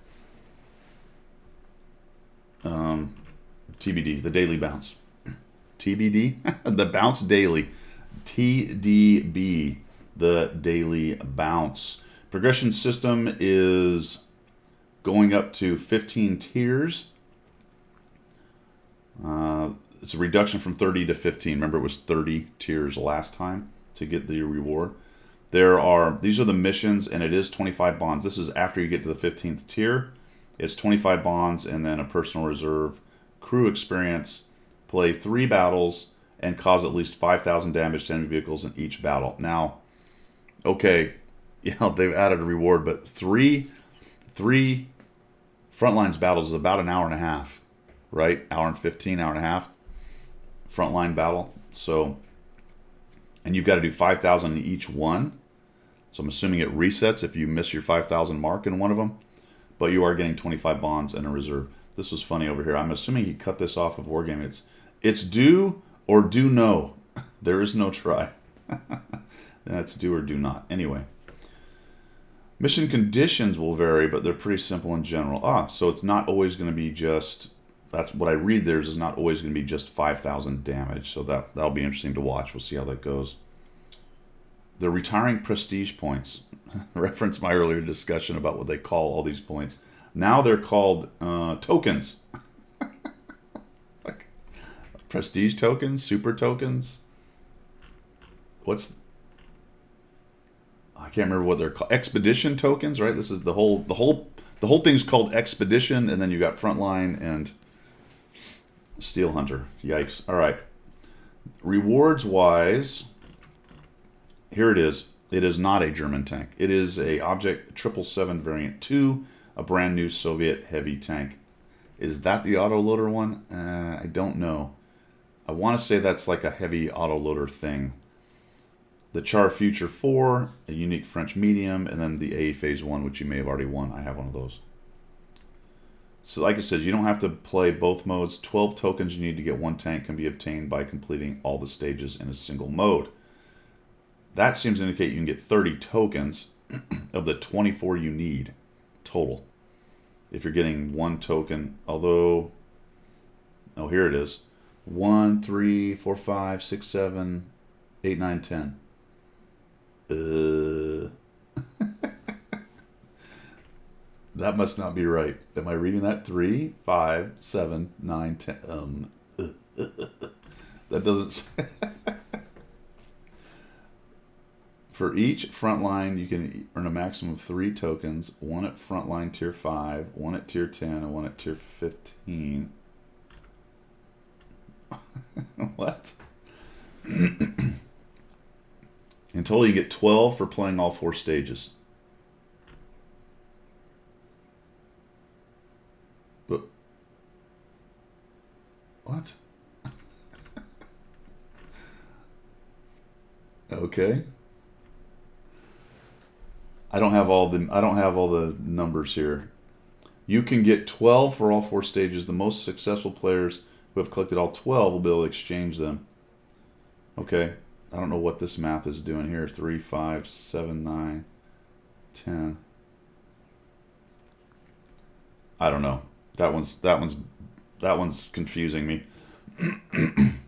TBD, the Daily Bounce. TBD? The Bounce Daily. TDB, the Daily Bounce. Progression system is going up to 15 tiers. It's a reduction from 30 to 15. Remember, it was 30 tiers last time to get the reward. These are the missions, and it is 25 bonds. This is after you get to the 15th tier. It's 25 bonds and then a personal reserve, crew experience, play 3 battles, and cause at least 5,000 damage to enemy vehicles in each battle. Now, okay, they've added a reward, but three Frontlines battles is about an hour and a half, right? Hour and 15, hour and a half frontline battle. So, and you've got to do 5,000 in each one. So I'm assuming it resets if you miss your 5,000 mark in one of them. But you are getting 25 bonds and a reserve. This was funny over here. I'm assuming he cut this off of Wargaming. It's do or do no. There is no try. That's do or do not. Anyway. Mission conditions will vary, but they're pretty simple in general. So it's not always going to be just... That's what I read there is not always going to be just 5,000 damage. So that'll be interesting to watch. We'll see how that goes. They're retiring prestige points. Reference my earlier discussion about what they call all these points. Now they're called tokens. Like prestige tokens, super tokens. can't remember what they're called. Expedition tokens, right? This is the whole thing's called Expedition, and then you got Frontline and Steel Hunter. Yikes. All right. Rewards wise, here it is. It is not a German tank. It is a Object 777 Variant 2, a brand new Soviet heavy tank. Is that the autoloader one? I don't know. I want to say that's like a heavy autoloader thing. The Char Future 4, a unique French medium, and then the A Phase 1, which you may have already won. I have one of those. So like I said, you don't have to play both modes. 12 tokens you need to get one tank can be obtained by completing all the stages in a single mode. That seems to indicate you can get 30 tokens of the 24 you need total. If you're getting one token, although, oh, here it is. 1, 3, 4, 5, 6, 7, 8, 9, 10. That must not be right. Am I reading that? 3, 5, 7, 9, 10. That doesn't. For each frontline, you can earn a maximum of 3 tokens. One at frontline tier 5, one at tier 10, and one at tier 15. What? In total, you get 12 for playing all 4 stages. But what? Okay. I don't have all the numbers here. You can get 12 for all 4 stages. The most successful players who have collected all 12 will be able to exchange them. Okay. I don't know what this math is doing here. 3, 5, 7, 9, 10. I don't know. That one's confusing me.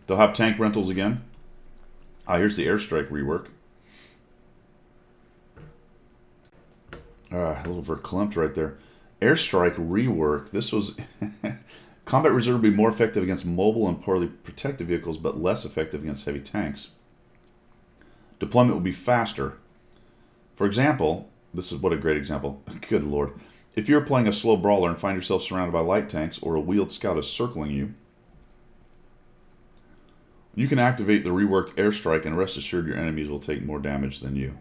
They'll have tank rentals again. Here's the Airstrike rework. A little verklempt right there. Airstrike rework. This was combat reserve will be more effective against mobile and poorly protected vehicles, but less effective against heavy tanks. Deployment will be faster. For example, this is what a great example. Good lord. If you're playing a slow brawler and find yourself surrounded by light tanks or a wheeled scout is circling you, you can activate the reworked Airstrike and rest assured your enemies will take more damage than you.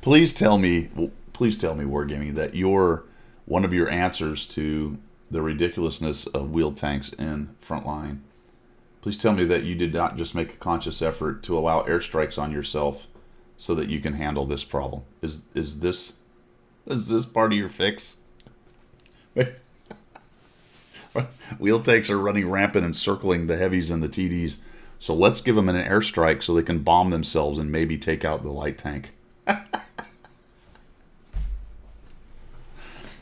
Please tell me, Wargaming, that one of your answers to the ridiculousness of wheeled tanks in Frontline. Please tell me that you did not just make a conscious effort to allow airstrikes on yourself so that you can handle this problem. Is this part of your fix? Wheel tanks are running rampant and circling the heavies and the TDs. So let's give them an airstrike so they can bomb themselves and maybe take out the light tank.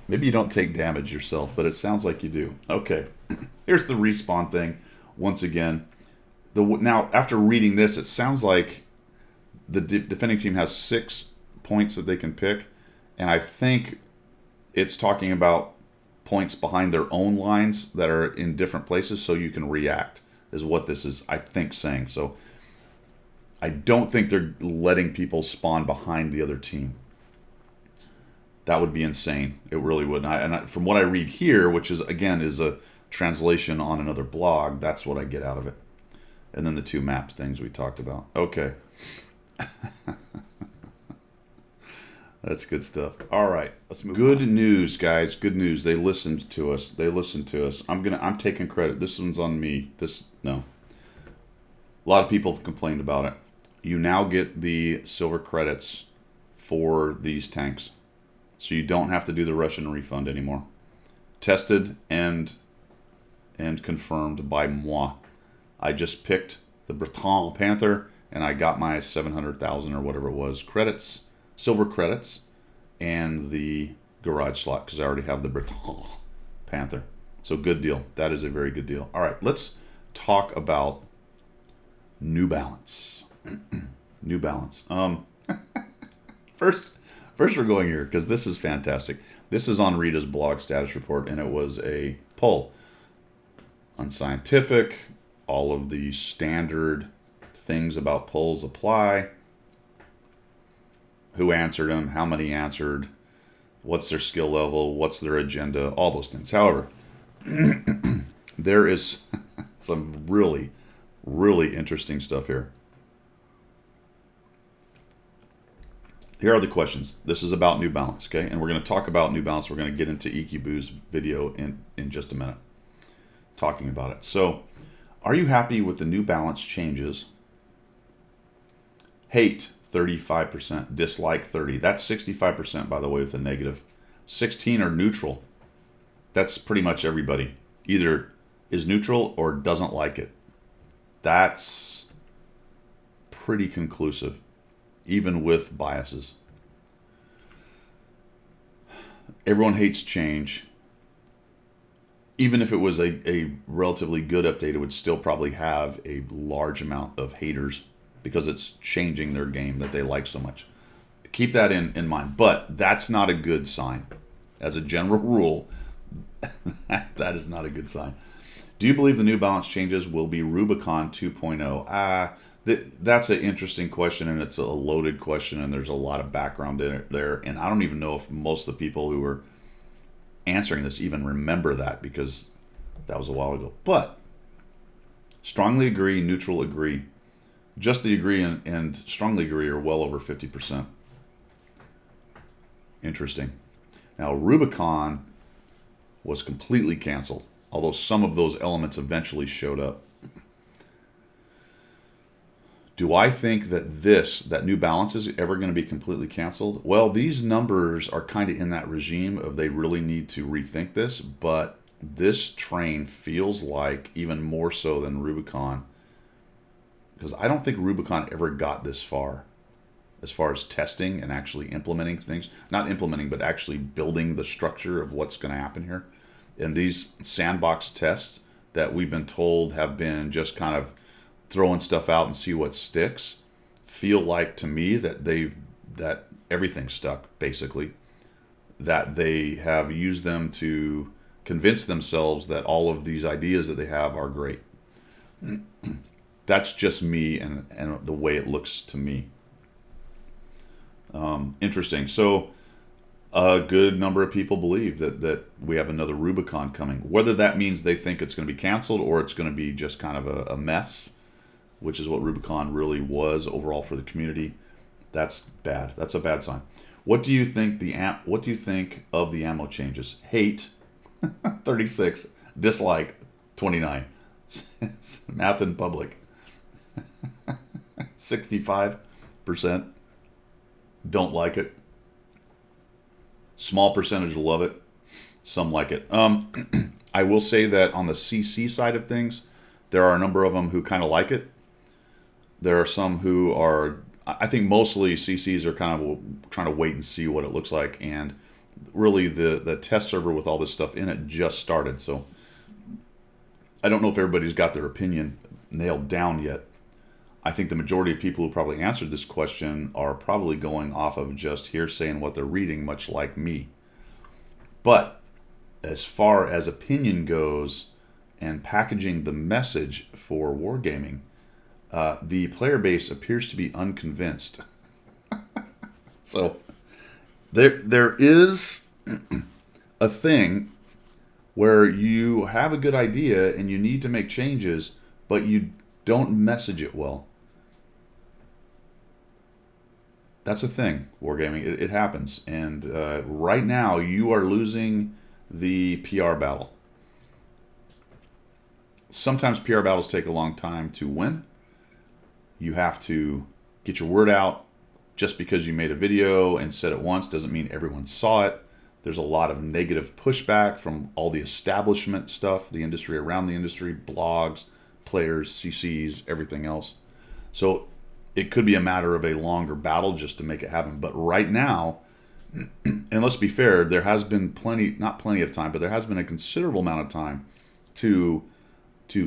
Maybe you don't take damage yourself, but it sounds like you do. Okay, here's the respawn thing. Once again, now after reading this, it sounds like the defending team has 6 points that they can pick, and I think it's talking about points behind their own lines that are in different places so you can react, is what this is, I think, saying. So I don't think they're letting people spawn behind the other team. That would be insane. It really would. From what I read here, which is, again, is a translation on another blog, that's what I get out of it. And then the 2 maps things we talked about. Okay. That's good stuff. All right, let's move. Good news, guys. Good news. They listened to us. I'm taking credit. This one's on me. No. A lot of people have complained about it. You now get the silver credits for these tanks. So you don't have to do the Russian refund anymore. Tested and confirmed by moi. I just picked the Breton Panther and I got my 700,000 or whatever it was credits, silver credits, and the garage slot because I already have the Breton Panther. So good deal. That is a very good deal. All right, let's talk about New Balance. New Balance. First we're going here because this is fantastic. This is on Rita's blog status report, and it was a poll. Unscientific, all of the standard things about polls apply, who answered them, how many answered, what's their skill level, what's their agenda, all those things. However, there is some really, really interesting stuff here. Here are the questions. This is about New Balance, okay? And we're going to talk about New Balance. We're going to get into EQ video in just a minute, talking about it. So, are you happy with the New Balance changes? Hate, 35%. Dislike, 30%. That's 65%, by the way, with a negative. 16 are neutral. That's pretty much everybody. Either is neutral or doesn't like it. That's pretty conclusive, even with biases. Everyone hates change. Even if it was a relatively good update, it would still probably have a large amount of haters because it's changing their game that they like so much. Keep that in mind. But that's not a good sign. As a general rule, that is not a good sign. Do you believe the New Balance changes will be Rubicon 2.0? That's an interesting question, and it's a loaded question, and there's a lot of background in it there. And I don't even know if most of the people who were answering this even remember that, because that was a while ago. But strongly agree, neutral agree. Just the agree and strongly agree are well over 50%. Interesting. Now, Rubicon was completely canceled, although some of those elements eventually showed up. Do I think that New Balance is ever going to be completely canceled? Well, these numbers are kind of in that regime of they really need to rethink this, but this train feels like even more so than Rubicon, because I don't think Rubicon ever got this far as testing and actually implementing things. Not implementing, but actually building the structure of what's going to happen here. And these sandbox tests that we've been told have been just kind of throwing stuff out and see what sticks, feel like to me that everything stuck, basically. That they have used them to convince themselves that all of these ideas that they have are great. That's just me and the way it looks to me. Interesting. So a good number of people believe that we have another Rubicon coming. Whether that means they think it's going to be canceled or it's going to be just kind of a mess, which is what Rubicon really was overall for the community, that's bad. That's a bad sign. What do you think What do you think of the ammo changes? Hate, 36. Dislike, 29. Math in public, 65% don't like it. Small percentage love it. Some like it. I will say that on the CC side of things, there are a number of them who kind of like it. There are some who are, I think mostly CCs are kind of trying to wait and see what it looks like. And really the test server with all this stuff in it just started. So I don't know if everybody's got their opinion nailed down yet. I think the majority of people who probably answered this question are probably going off of just hearsay and what they're reading, much like me. But as far as opinion goes and packaging the message for wargaming, the player base appears to be unconvinced. So there is a thing where you have a good idea and you need to make changes, but you don't message it well. That's a thing, wargaming. It happens. And right now, you are losing the PR battle. Sometimes PR battles take a long time to win. You have to get your word out. Just because you made a video and said it once doesn't mean everyone saw it. There's a lot of negative pushback from all the establishment stuff, the industry around the industry, blogs, players, CCs, everything else. So it could be a matter of a longer battle just to make it happen. But right now, and let's be fair, there has been not plenty of time, but there has been a considerable amount of time to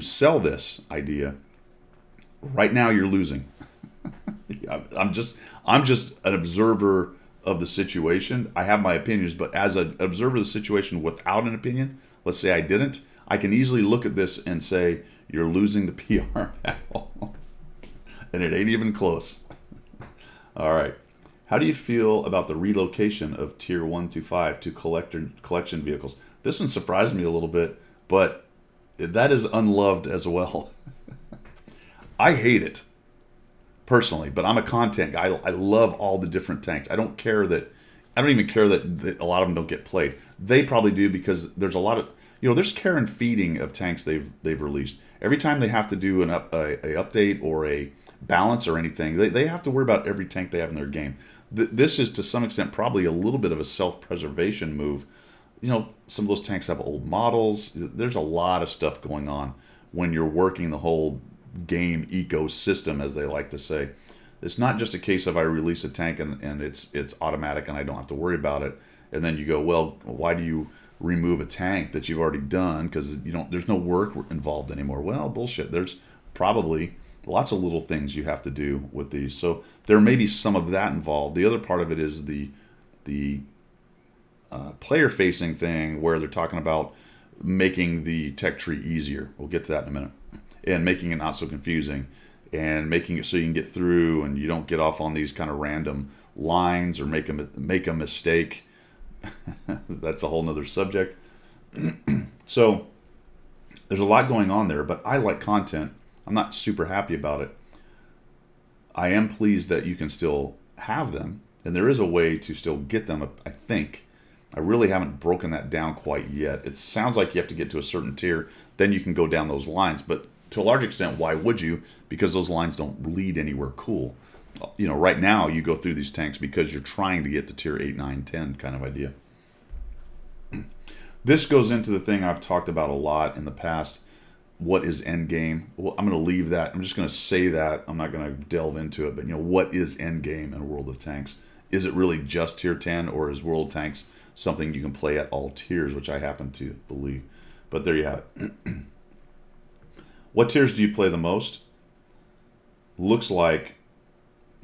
sell this idea. Right now, you're losing. I'm just an observer of the situation. I have my opinions, but as an observer of the situation without an opinion, let's say I didn't, I can easily look at this and say, you're losing the PR battle. And it ain't even close. All right. How do you feel about the relocation of Tier 1 through 5 to collection vehicles? This one surprised me a little bit, but that is unloved as well. I hate it, personally, but I'm a content guy. I love all the different tanks. I don't even care that a lot of them don't get played. They probably do because there's a lot of, there's care and feeding of tanks they've released. Every time they have to do a update or a balance or anything, they have to worry about every tank they have in their game. This is to some extent probably a little bit of a self-preservation move. Some of those tanks have old models. There's a lot of stuff going on when you're working the whole game ecosystem, as they like to say. It's not just a case of I release a tank and it's automatic and I don't have to worry about it. And then you go, well, why do you remove a tank that you've already done? Because there's no work involved anymore. Well, bullshit. There's probably lots of little things you have to do with these. So there may be some of that involved. The other part of it is the player-facing thing where they're talking about making the tech tree easier. We'll get to that in a minute. And making it not so confusing and making it so you can get through and you don't get off on these kind of random lines or make a mistake. That's a whole nother subject. So there's a lot going on there, but I like content. I'm not super happy about it. I am pleased that you can still have them, and there is a way to still get them, I think. I really haven't broken that down quite yet. It sounds like you have to get to a certain tier, then you can go down those lines, but to a large extent, why would you? Because those lines don't lead anywhere cool. Right now you go through these tanks because you're trying to get to tier 8, 9, 10 kind of idea. This goes into the thing I've talked about a lot in the past. What is endgame? Well, I'm going to leave that. I'm just going to say that. I'm not going to delve into it. But, what is endgame in World of Tanks? Is it really just tier 10, or is World of Tanks something you can play at all tiers, which I happen to believe? But there you have it. What tiers do you play the most? Looks like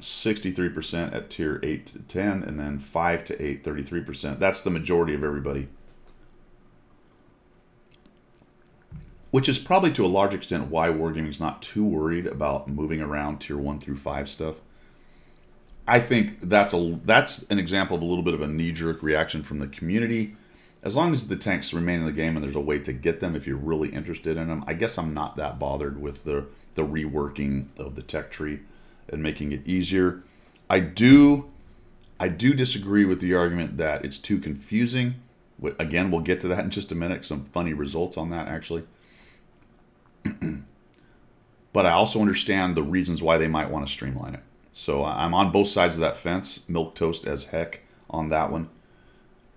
63% at tier 8 to 10, and then 5 to 8, 33%. That's the majority of everybody. Which is probably to a large extent why Wargaming's not too worried about moving around tier 1 through 5 stuff. I think that's an example of a little bit of a knee-jerk reaction from the community. As long as the tanks remain in the game and there's a way to get them if you're really interested in them, I guess I'm not that bothered with the reworking of the tech tree and making it easier. I do disagree with the argument that it's too confusing. Again, we'll get to that in just a minute. Some funny results on that, actually. But I also understand the reasons why they might want to streamline it. So I'm on both sides of that fence, milquetoast as heck on that one.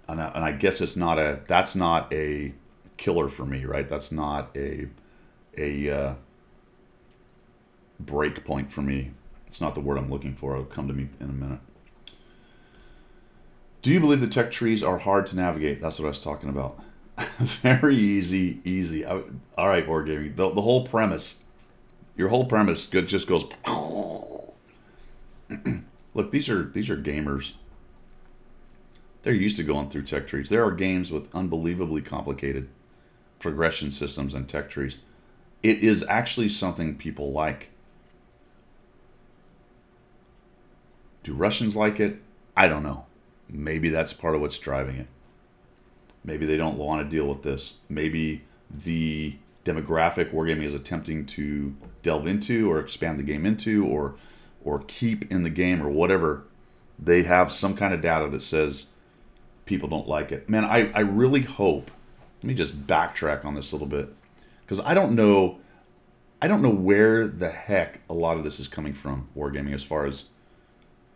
And I guess that's not a killer for me, right? That's not a break point for me. It's not the word I'm looking for. It'll come to me in a minute. Do you believe the tech trees are hard to navigate? That's what I was talking about. Very easy. All right, Wargaming. The whole premise, your whole premise just goes. Look, these are gamers. They're used to going through tech trees. There are games with unbelievably complicated progression systems and tech trees. It is actually something people like. Do Russians like it? I don't know. Maybe that's part of what's driving it. Maybe they don't want to deal with this. Maybe the demographic Wargaming is attempting to delve into or expand the game into or keep in the game or whatever, they have some kind of data that says people don't like it. Man, I really hope, let me just backtrack on this a little bit, because I don't know where the heck a lot of this is coming from, Wargaming, as far as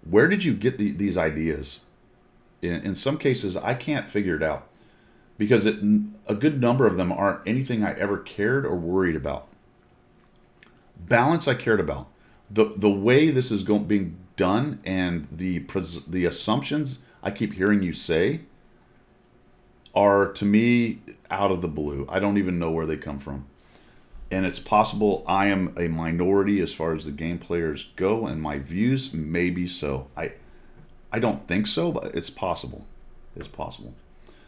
where did you get these ideas? In some cases, I can't figure it out, because a good number of them aren't anything I ever cared or worried about. Balance I cared about. The way this is being done and the assumptions I keep hearing you say are, to me, out of the blue. I don't even know where they come from. And it's possible I am a minority as far as the game players go, and my views may be so. I don't think so, but it's possible. It's possible.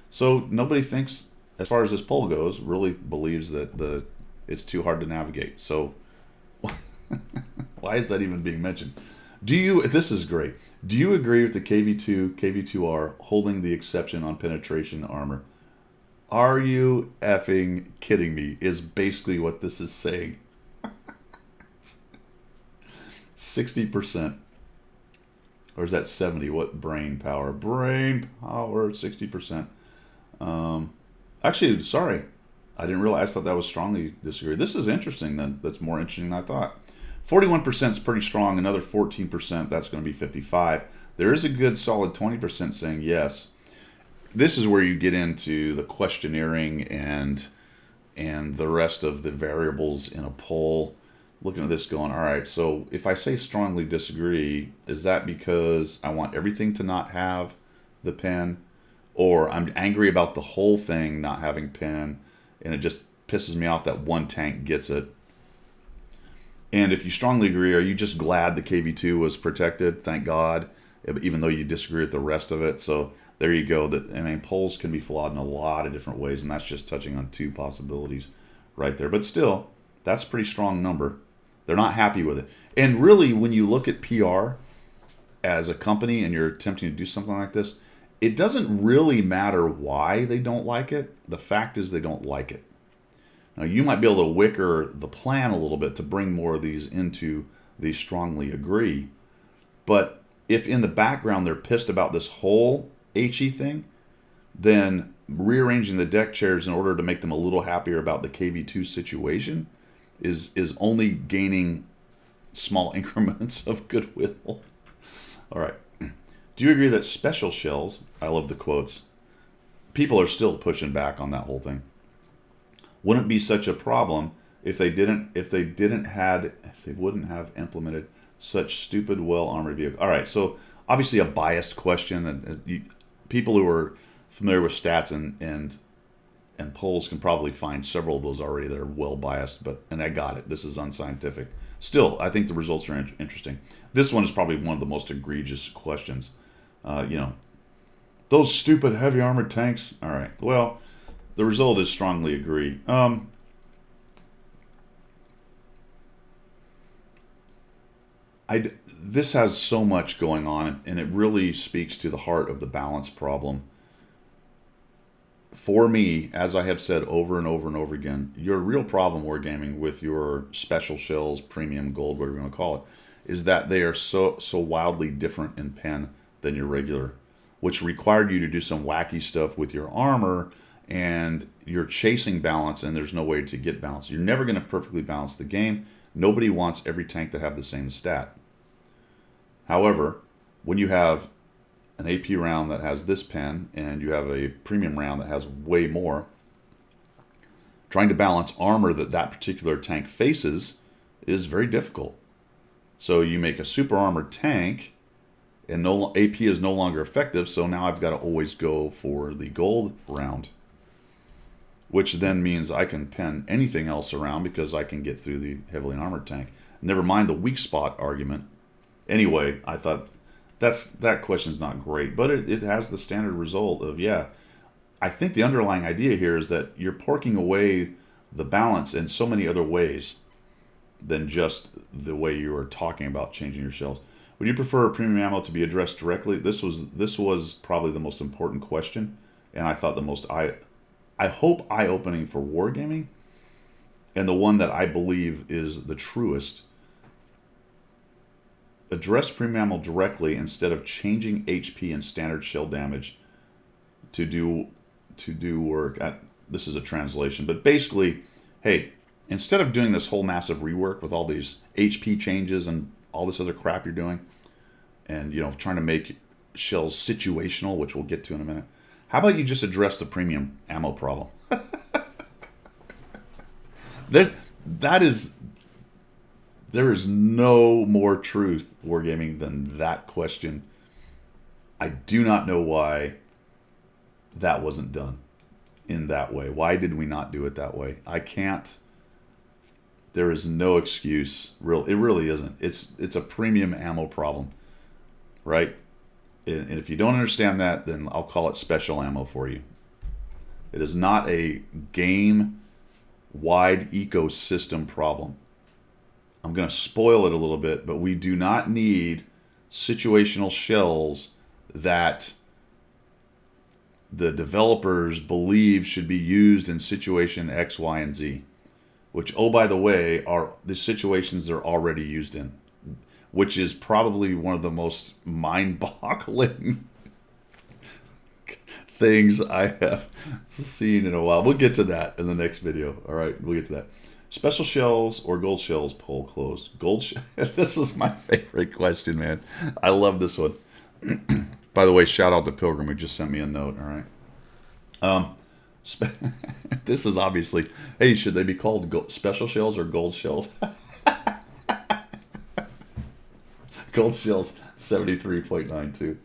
So nobody thinks, as far as this poll goes, really believes that it's too hard to navigate. So Why is that even being mentioned? Do you? This is great. Do you agree with the KV2, KV2R holding the exception on penetration armor? Are you effing kidding me? Is basically what this is saying. 60%. Or is that 70? What brain power? Brain power, 60%. Actually, sorry. I didn't realize. I thought that was strongly disagree. This is interesting then. That's more interesting than I thought. 41% is pretty strong. Another 14%, that's going to be 55. There is a good solid 20% saying yes. This is where you get into the questionnaering and the rest of the variables in a poll. Looking at this going, all right, so if I say strongly disagree, is that because I want everything to not have the pen? Or I'm angry about the whole thing not having pen, and it just pisses me off that one tank gets it? And if you strongly agree, are you just glad the KV2 was protected? Thank God, even though you disagree with the rest of it. So there you go. I mean, polls can be flawed in a lot of different ways, and that's just touching on two possibilities right there. But still, that's a pretty strong number. They're not happy with it. And really, when you look at PR as a company and you're attempting to do something like this, it doesn't really matter why they don't like it. The fact is they don't like it. Now, you might be able to wicker the plan a little bit to bring more of these into the strongly agree. But if in the background they're pissed about this whole HE thing, then rearranging the deck chairs in order to make them a little happier about the KV2 situation is only gaining small increments of goodwill. All right. Do you agree that special shells, I love the quotes, people are still pushing back on that whole thing. Wouldn't be such a problem if they wouldn't have implemented such stupid well-armored vehicles. All right, so obviously a biased question, and people who are familiar with stats and polls can probably find several of those already that are well biased, and I got it. This is unscientific. Still, I think the results are interesting. This one is probably one of the most egregious questions. Those stupid heavy armored tanks. All right. Well, the result is strongly agree. This has so much going on, and it really speaks to the heart of the balance problem. For me, as I have said over and over and over again, your real problem wargaming with your special shells, premium gold, whatever you want to call it, is that they are so wildly different in pen than your regular, which required you to do some wacky stuff with your armor, and you're chasing balance, and there's no way to get balance. You're never going to perfectly balance the game. Nobody wants every tank to have the same stat. However, when you have an AP round that has this pen, and you have a premium round that has way more, trying to balance armor that particular tank faces is very difficult. So you make a super armored tank, and AP is no longer effective, so now I've got to always go for the gold round, which then means I can pen anything else around because I can get through the heavily armored tank. Never mind the weak spot argument. Anyway, I thought that question's not great, but it has the standard result of, yeah, I think the underlying idea here is that you're porking away the balance in so many other ways than just the way you are talking about changing your shells. Would you prefer premium ammo to be addressed directly? This was probably the most important question, and I thought the most I hope eye-opening for wargaming, and the one that I believe is the truest. Address premium ammo directly instead of changing HP and standard shell damage to do work. This is a translation, but basically, hey, instead of doing this whole massive rework with all these HP changes and all this other crap you're doing, and trying to make shells situational, which we'll get to in a minute, how about you just address the premium ammo problem? There is no more truth wargaming than that question. I do not know why that wasn't done in that way. Why did we not do it that way? I can't. There is no excuse. It really isn't. It's a premium ammo problem, right? And if you don't understand that, then I'll call it special ammo for you. It is not a game-wide ecosystem problem. I'm going to spoil it a little bit, but we do not need situational shells that the developers believe should be used in situation X, Y, and Z, which, oh, by the way, are the situations they're already used in, which is probably one of the most mind-boggling things I have seen in a while. We'll get to that in the next video. All right, we'll get to that. Special shells or gold shells, poll closed. This was my favorite question, man. I love this one. By the way, shout out to Pilgrim who just sent me a note. All right. This is obviously, hey, should they be called special shells or gold shells? Gold shells 73.92,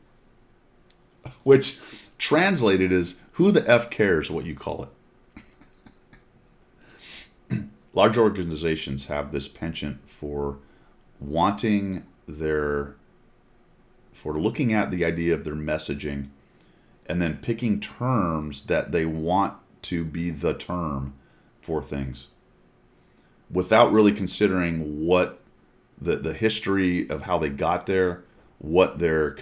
which translated is who the F cares what you call it. Large organizations have this penchant for wanting for looking at the idea of their messaging and then picking terms that they want to be the term for things without really considering what the history of how they got there, what their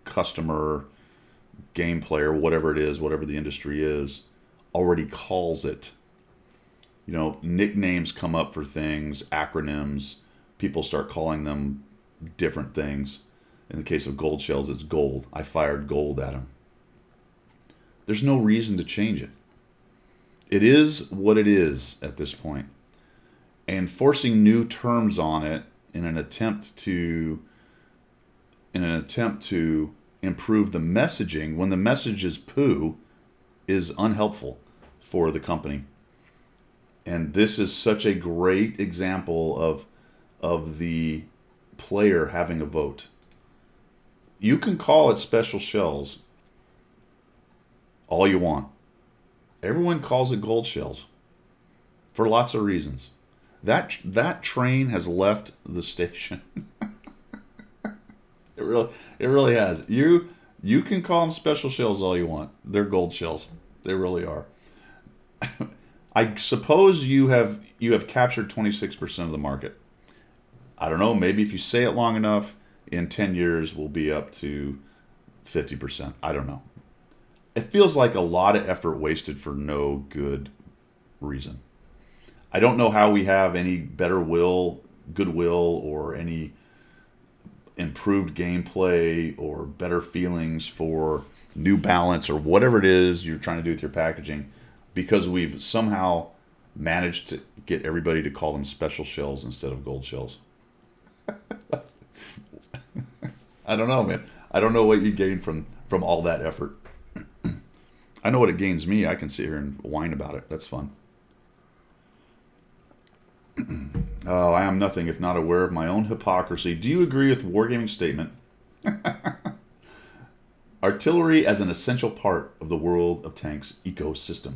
customer, game player, whatever it is, whatever the industry is, already calls it. You know, nicknames come up for things, acronyms, people start calling them different things. In the case of gold shells, it's gold. I fired gold at him. There's no reason to change it. It is what it is at this point. And forcing new terms on it in an attempt to improve the messaging when the message is poo is unhelpful for the company. And this is such a great example of the player having a vote. You can call it special shells all you want. Everyone calls it gold shells for lots of reasons. That train has left the station. It really has. You can call them special shells all you want. They're gold shells. They really are. I suppose you have captured 26% of the market. I don't know, maybe if you say it long enough, in 10 years we'll be up to 50%. I don't know. It feels like a lot of effort wasted for no good reason. I don't know how we have any goodwill, or any improved gameplay or better feelings for New Balance or whatever it is you're trying to do with your packaging, because we've somehow managed to get everybody to call them special shells instead of gold shells. I don't know, man. I don't know what you gain from all that effort. I know what it gains me. I can sit here and whine about it. That's fun. Oh, I am nothing if not aware of my own hypocrisy. Do you agree with Wargaming's statement? Artillery as an essential part of the World of Tanks ecosystem.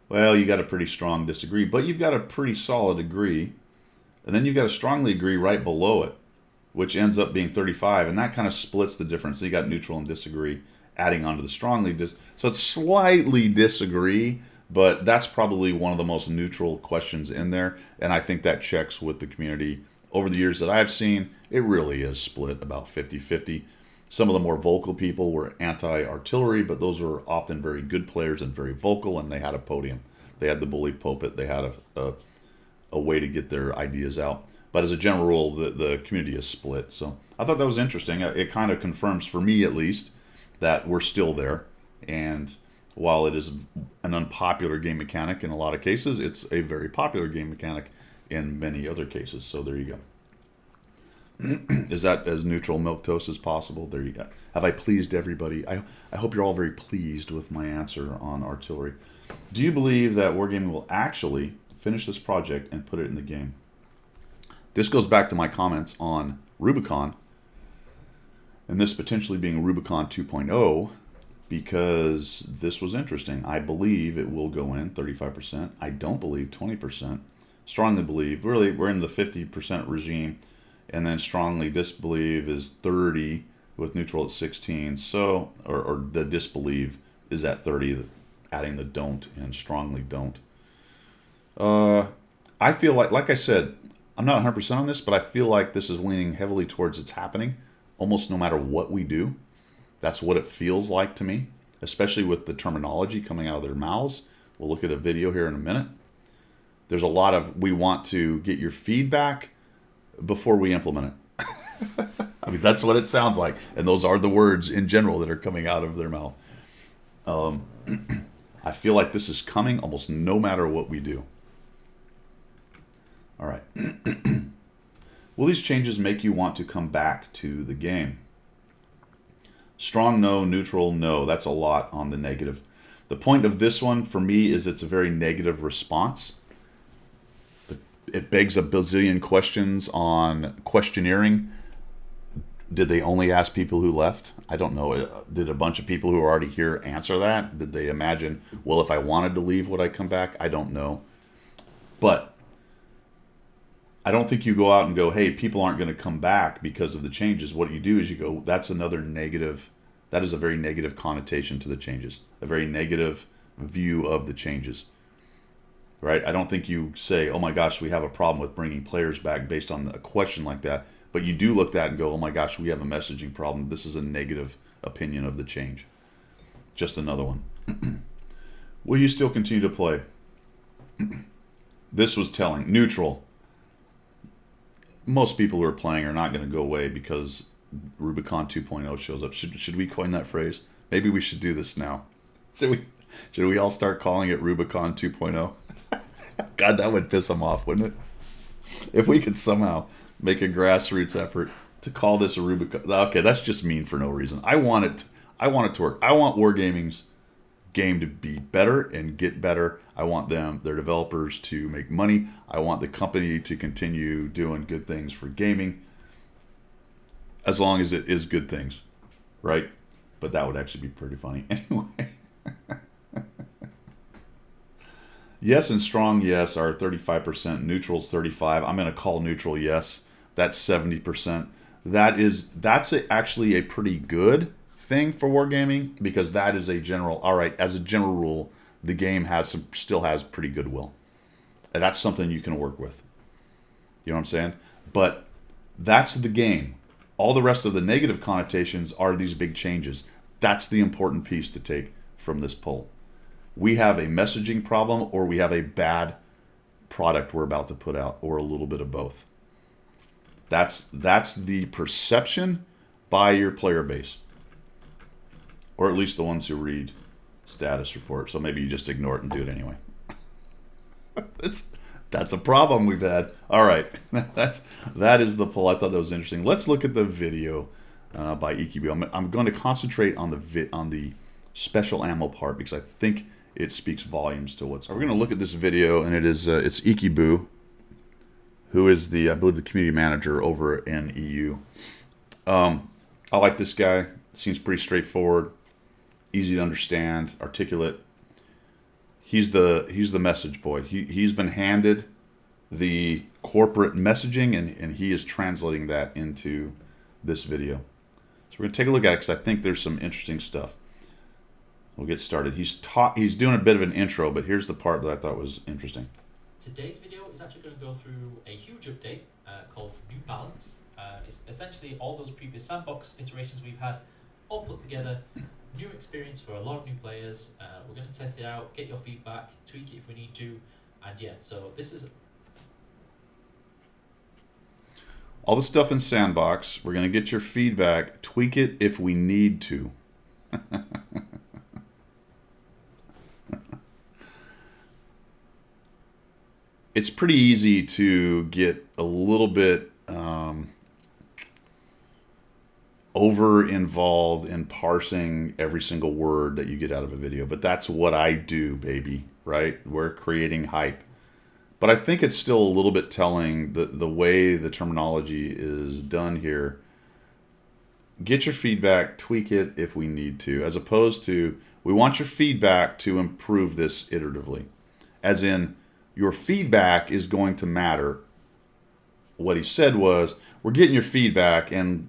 Well, you got a pretty strong disagree, but you've got a pretty solid agree. And then you've got a strongly agree right below it, which ends up being 35, and that kind of splits the difference. So you got neutral and disagree adding on to the strongly so it's slightly disagree, but that's probably one of the most neutral questions in there, and I think that checks with the community. Over the years that I've seen, it really is split about 50-50. Some of the more vocal people were anti-artillery, but those were often very good players and very vocal, and they had a podium. They had the bully pulpit. They had a way to get their ideas out. But as a general rule, the community is split. So I thought that was interesting. It kind of confirms, for me at least, that we're still there. And while it is an unpopular game mechanic in a lot of cases, it's a very popular game mechanic in many other cases. So there you go. Is that as neutral milquetoast as possible? There you go. Have I pleased everybody? I hope you're all very pleased with my answer on artillery. Do you believe that Wargaming will actually finish this project and put it in the game? This goes back to my comments on Rubicon, and this potentially being Rubicon 2.0, because this was interesting. I believe it will go in 35%. I don't believe 20%. Strongly believe, really, we're in the 50% regime, and then strongly disbelieve is 30, with neutral at 16. So, or the disbelieve is at 30, adding the don't and strongly don't. I feel like I said, I'm not 100% on this, but I feel like this is leaning heavily towards it's happening almost no matter what we do. That's what it feels like to me, especially with the terminology coming out of their mouths. We'll look at a video here in a minute. There's a lot of, we want to get your feedback before we implement it. I mean, that's what it sounds like. And those are the words in general that are coming out of their mouth. I feel like this is coming almost no matter what we do. All right. Will these changes make you want to come back to the game? Strong no, neutral no. That's a lot on the negative. The point of this one for me is it's a very negative response. It begs a bazillion questions on questioneering. Did they only ask people who left? I don't know. Did a bunch of people who are already here answer that? Did they imagine, well, if I wanted to leave, would I come back? I don't know. But I don't think you go out and go, hey, people aren't going to come back because of the changes. What you do is you go, that's another negative. That is a very negative connotation to the changes, a very negative view of the changes, right? I don't think you say, oh my gosh, we have a problem with bringing players back based on a question like that. But you do look at that and go, oh my gosh, we have a messaging problem. This is a negative opinion of the change. Just another one. Will you still continue to play? This was telling. Neutral. Most people who are playing are not going to go away because Rubicon 2.0 shows up. Should we coin that phrase? Maybe we should do this now. Should we all start calling it Rubicon 2.0? God, that would piss them off, wouldn't it? If we could somehow make a grassroots effort to call this a Rubicon. Okay, that's just mean for no reason. I want it to work. I want Wargaming's game to be better and get better. I want their developers to make money. I want the company to continue doing good things for gaming, as long as it is good things, right? But that would actually be pretty funny. Anyway. Yes and strong yes are 35%. Neutral's 35%. I'm going to call neutral yes. That's 70%. That's actually a pretty good thing for Wargaming, because that is a general, all right, as a general rule, the game still has pretty good will. And that's something you can work with. You know what I'm saying? But that's the game. All the rest of the negative connotations are these big changes. That's the important piece to take from this poll. We have a messaging problem, or we have a bad product we're about to put out, or a little bit of both. That's the perception by your player base, or at least the ones who read status report. So maybe you just ignore it and do it anyway. That's a problem we've had. All right, that is the poll. I thought that was interesting. Let's look at the video by EQB. I'm going to concentrate on the special ammo part, because I think it speaks volumes to what's. We're going to look at this video, and it's Ikibu, who is I believe the community manager over in EU. I like this guy. Seems pretty straightforward, easy to understand, articulate. He's the message boy. He's been handed the corporate messaging, and he is translating that into this video. So we're going to take a look at it, because I think there's some interesting stuff. We'll get started. He's doing a bit of an intro, but here's the part that I thought was interesting. Today's video is actually going to go through a huge update called New Balance. It's essentially all those previous sandbox iterations we've had all put together. New experience for a lot of new players. We're going to test it out, get your feedback, tweak it if we need to, and yeah, so this is all the stuff in Sandbox. We're going to get your feedback, tweak it if we need to. It's pretty easy to get a little bit over involved in parsing every single word that you get out of a video, but that's what I do, baby, right? We're creating hype. But I think it's still a little bit telling the way the terminology is done here. Get your feedback, tweak it if we need to, as opposed to, we want your feedback to improve this iteratively. As in, your feedback is going to matter. What he said was, we're getting your feedback and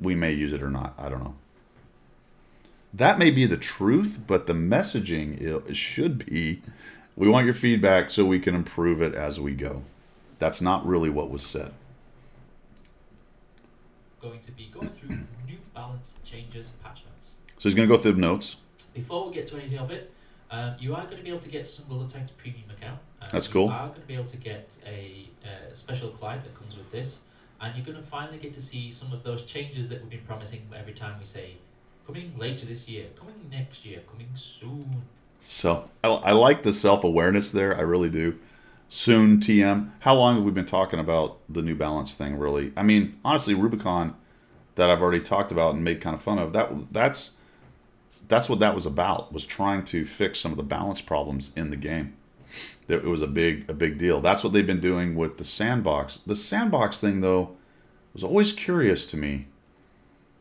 we may use it or not. I don't know. That may be the truth, but the messaging should be, We want your feedback so we can improve it as we go. That's not really what was said. Going to be going through New Balance changes patch notes. So he's going to go through the notes. Before we get to anything of it, you are going to be able to get some Bullet Tanks premium account. That's cool. You are going to be able to get a special client that comes with this, and you're going to finally get to see some of those changes that we've been promising every time we say, coming later this year, coming next year, coming soon. So I like the self-awareness there. I really do. Soon, TM. How long have we been talking about the New Balance thing, really? I mean, honestly, Rubicon, that I've already talked about and made kind of fun of, that's what that was about, was trying to fix some of the balance problems in the game. It was a big deal. That's what they've been doing with the sandbox. The sandbox thing, though, was always curious to me.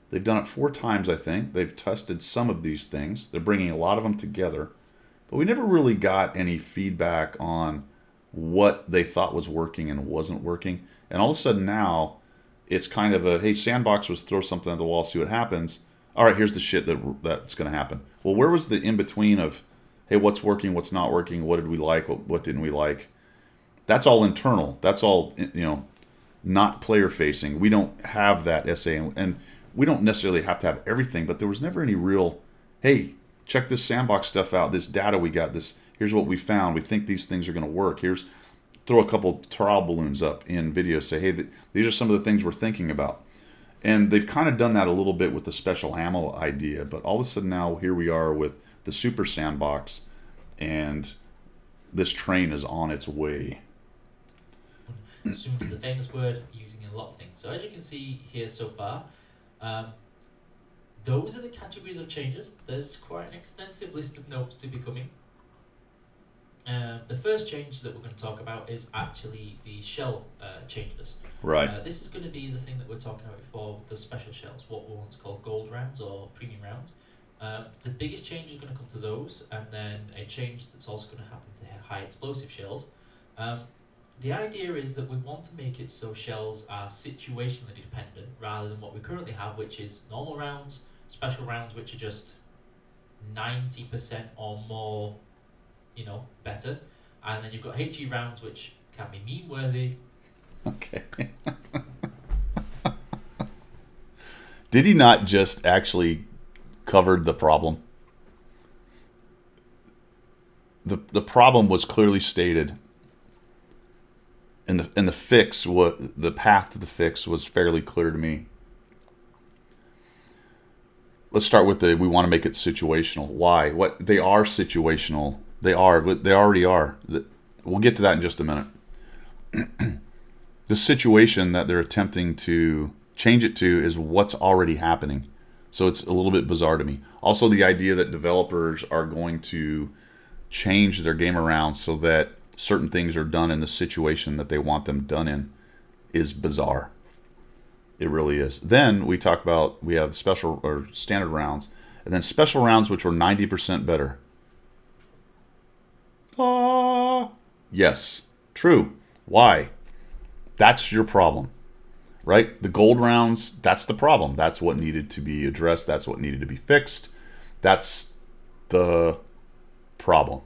They've done it 4 times, I think. They've tested some of these things. They're bringing a lot of them together. But we never really got any feedback on what they thought was working and wasn't working. And all of a sudden now, it's kind of a, hey, sandbox was throw something at the wall, see what happens. All right, here's the shit that's going to happen. Well, where was the in-between of, hey, what's working, what's not working, what did we like, what didn't we like? That's all internal. That's all, not player-facing. We don't have that SA, and we don't necessarily have to have everything, but there was never any real, hey, check this sandbox stuff out, this data we got, here's what we found, we think these things are going to work, throw a couple trial balloons up in video, say, hey, these are some of the things we're thinking about. And they've kind of done that a little bit with the special ammo idea, but all of a sudden now here we are with the super sandbox, and this train is on its way. Soon is the famous word using in a lot of things. So as you can see here so far, those are the categories of changes. There's quite an extensive list of notes to be coming. The first change that we're going to talk about is actually the shell changes. Right. This is going to be the thing that we're talking about before, the special shells, what we once called gold rounds or premium rounds. The biggest change is going to come to those, and then a change that's also going to happen to high explosive shells. The idea is that we want to make it so shells are situationally dependent rather than what we currently have, which is normal rounds, special rounds, which are just 90% or more, better. And then you've got HE rounds, which can be meme-worthy. Okay. Did he not just actually covered the problem? The problem was clearly stated. And the fix, the path to the fix was fairly clear to me. Let's start with we want to make it situational. Why? What they are situational. They already are. We'll get to that in just a minute. The situation that they're attempting to change it to is what's already happening. So it's a little bit bizarre to me. Also, the idea that developers are going to change their game around so that certain things are done in the situation that they want them done in is bizarre. It really is. Then we have special or standard rounds, and then special rounds which were 90% better. Yes, true. Why? That's your problem, right? The gold rounds, that's the problem. That's what needed to be addressed. That's what needed to be fixed. That's the problem.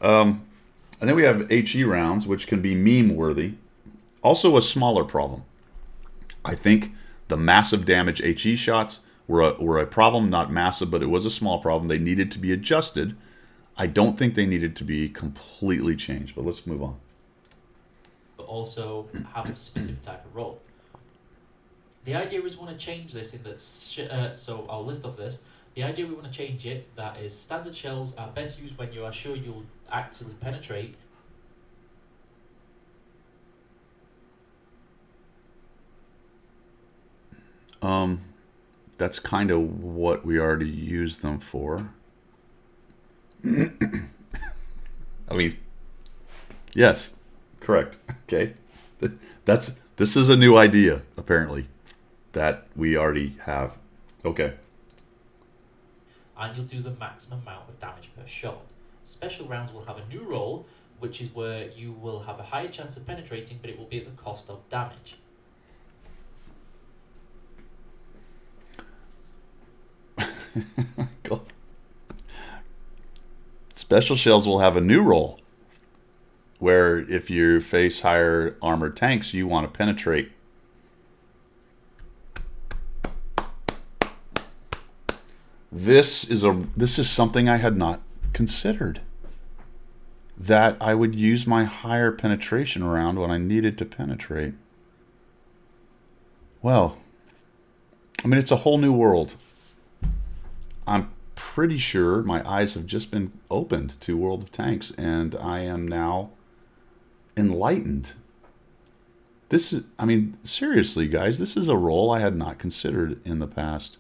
And then we have HE rounds, which can be meme-worthy. Also a smaller problem. I think the massive damage HE shots were a problem, not massive, but it was a small problem. They needed to be adjusted. I don't think they needed to be completely changed, but let's move on. But also have a specific type of roll. The idea is we want to change this in that, so I'll list off this. The idea we want to change it, that is standard shells are best used when you are sure you'll actually penetrate. That's kind of what we already used them for. I mean, yes, correct. Okay. This is a new idea, apparently, that we already have. Okay. And you'll do the maximum amount of damage per shot. Special rounds will have a new roll, which is where you will have a higher chance of penetrating, but it will be at the cost of damage. Special shells will have a new role where if you face higher armored tanks, you want to penetrate. This is something I had not considered. That I would use my higher penetration round when I needed to penetrate. Well, I mean, it's a whole new world. I'm pretty sure my eyes have just been opened to World of Tanks, and I am now enlightened. This is, I mean, seriously, guys, this is a role I had not considered in the past.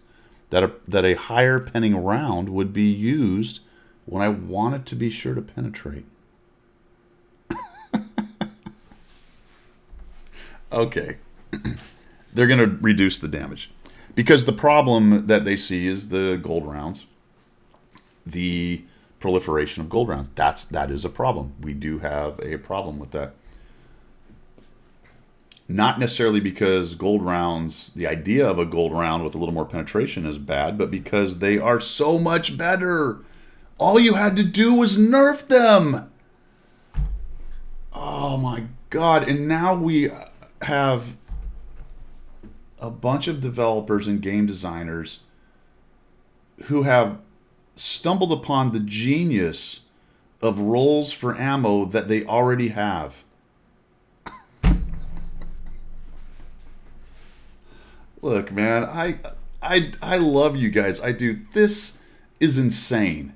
That a higher penning round would be used when I wanted to be sure to penetrate. Okay. They're going to reduce the damage. Because the problem that they see is the gold rounds. The proliferation of gold rounds. That is a problem. We do have a problem with that. Not necessarily because gold rounds, the idea of a gold round with a little more penetration is bad, but because they are so much better. All you had to do was nerf them. Oh my God. And now we have a bunch of developers and game designers who have stumbled upon the genius of roles for ammo that they already have. Look, man, I love you guys. I do. This is insane.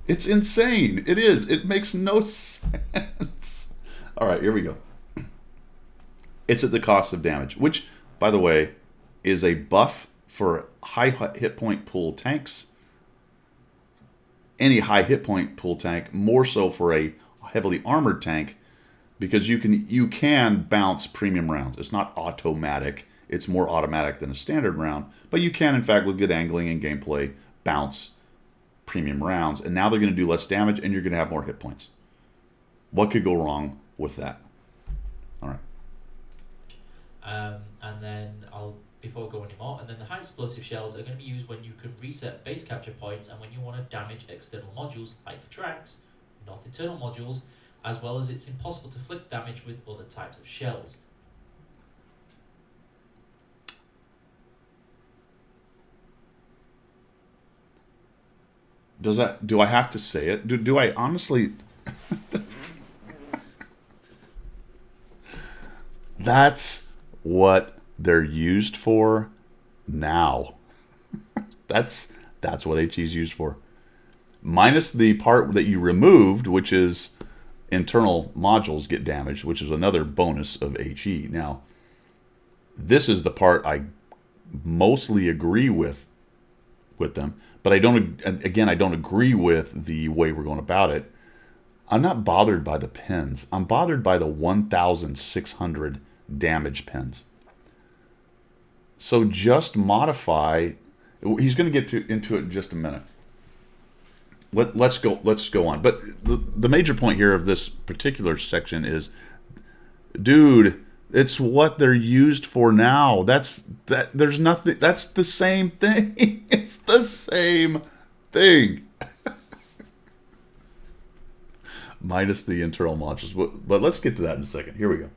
It's insane. It is. It makes no sense. All right, here we go. It's at the cost of damage, which, by the way, is a buff for high hit point pool tanks. Any high hit point pool tank, more so for a heavily armored tank, because you can bounce premium rounds. It's not automatic. It's more automatic than a standard round, but you can, in fact, with good angling and gameplay, bounce premium rounds. And now they're going to do less damage, and you're going to have more hit points. What could go wrong with that? All right. And then before we go anymore, and then the high explosive shells are going to be used when you can reset base capture points and when you want to damage external modules like tracks, not internal modules, as well as it's impossible to inflict damage with other types of shells. Do I have to say it? Do I honestly? That's what they're used for now. That's what HE is used for. Minus the part that you removed, which is internal modules get damaged, which is another bonus of HE. Now, this is the part I mostly agree with them. But I don't agree with the way we're going about it. I'm not bothered by the pins. I'm bothered by the 1,600 damage pins. So just modify. He's going to get into it in just a minute. Let's go on. But the major point here of this particular section is, dude, it's what they're used for now. There's nothing. That's the same thing. It's the same thing. Minus the internal modules. But let's get to that in a second. Here we go.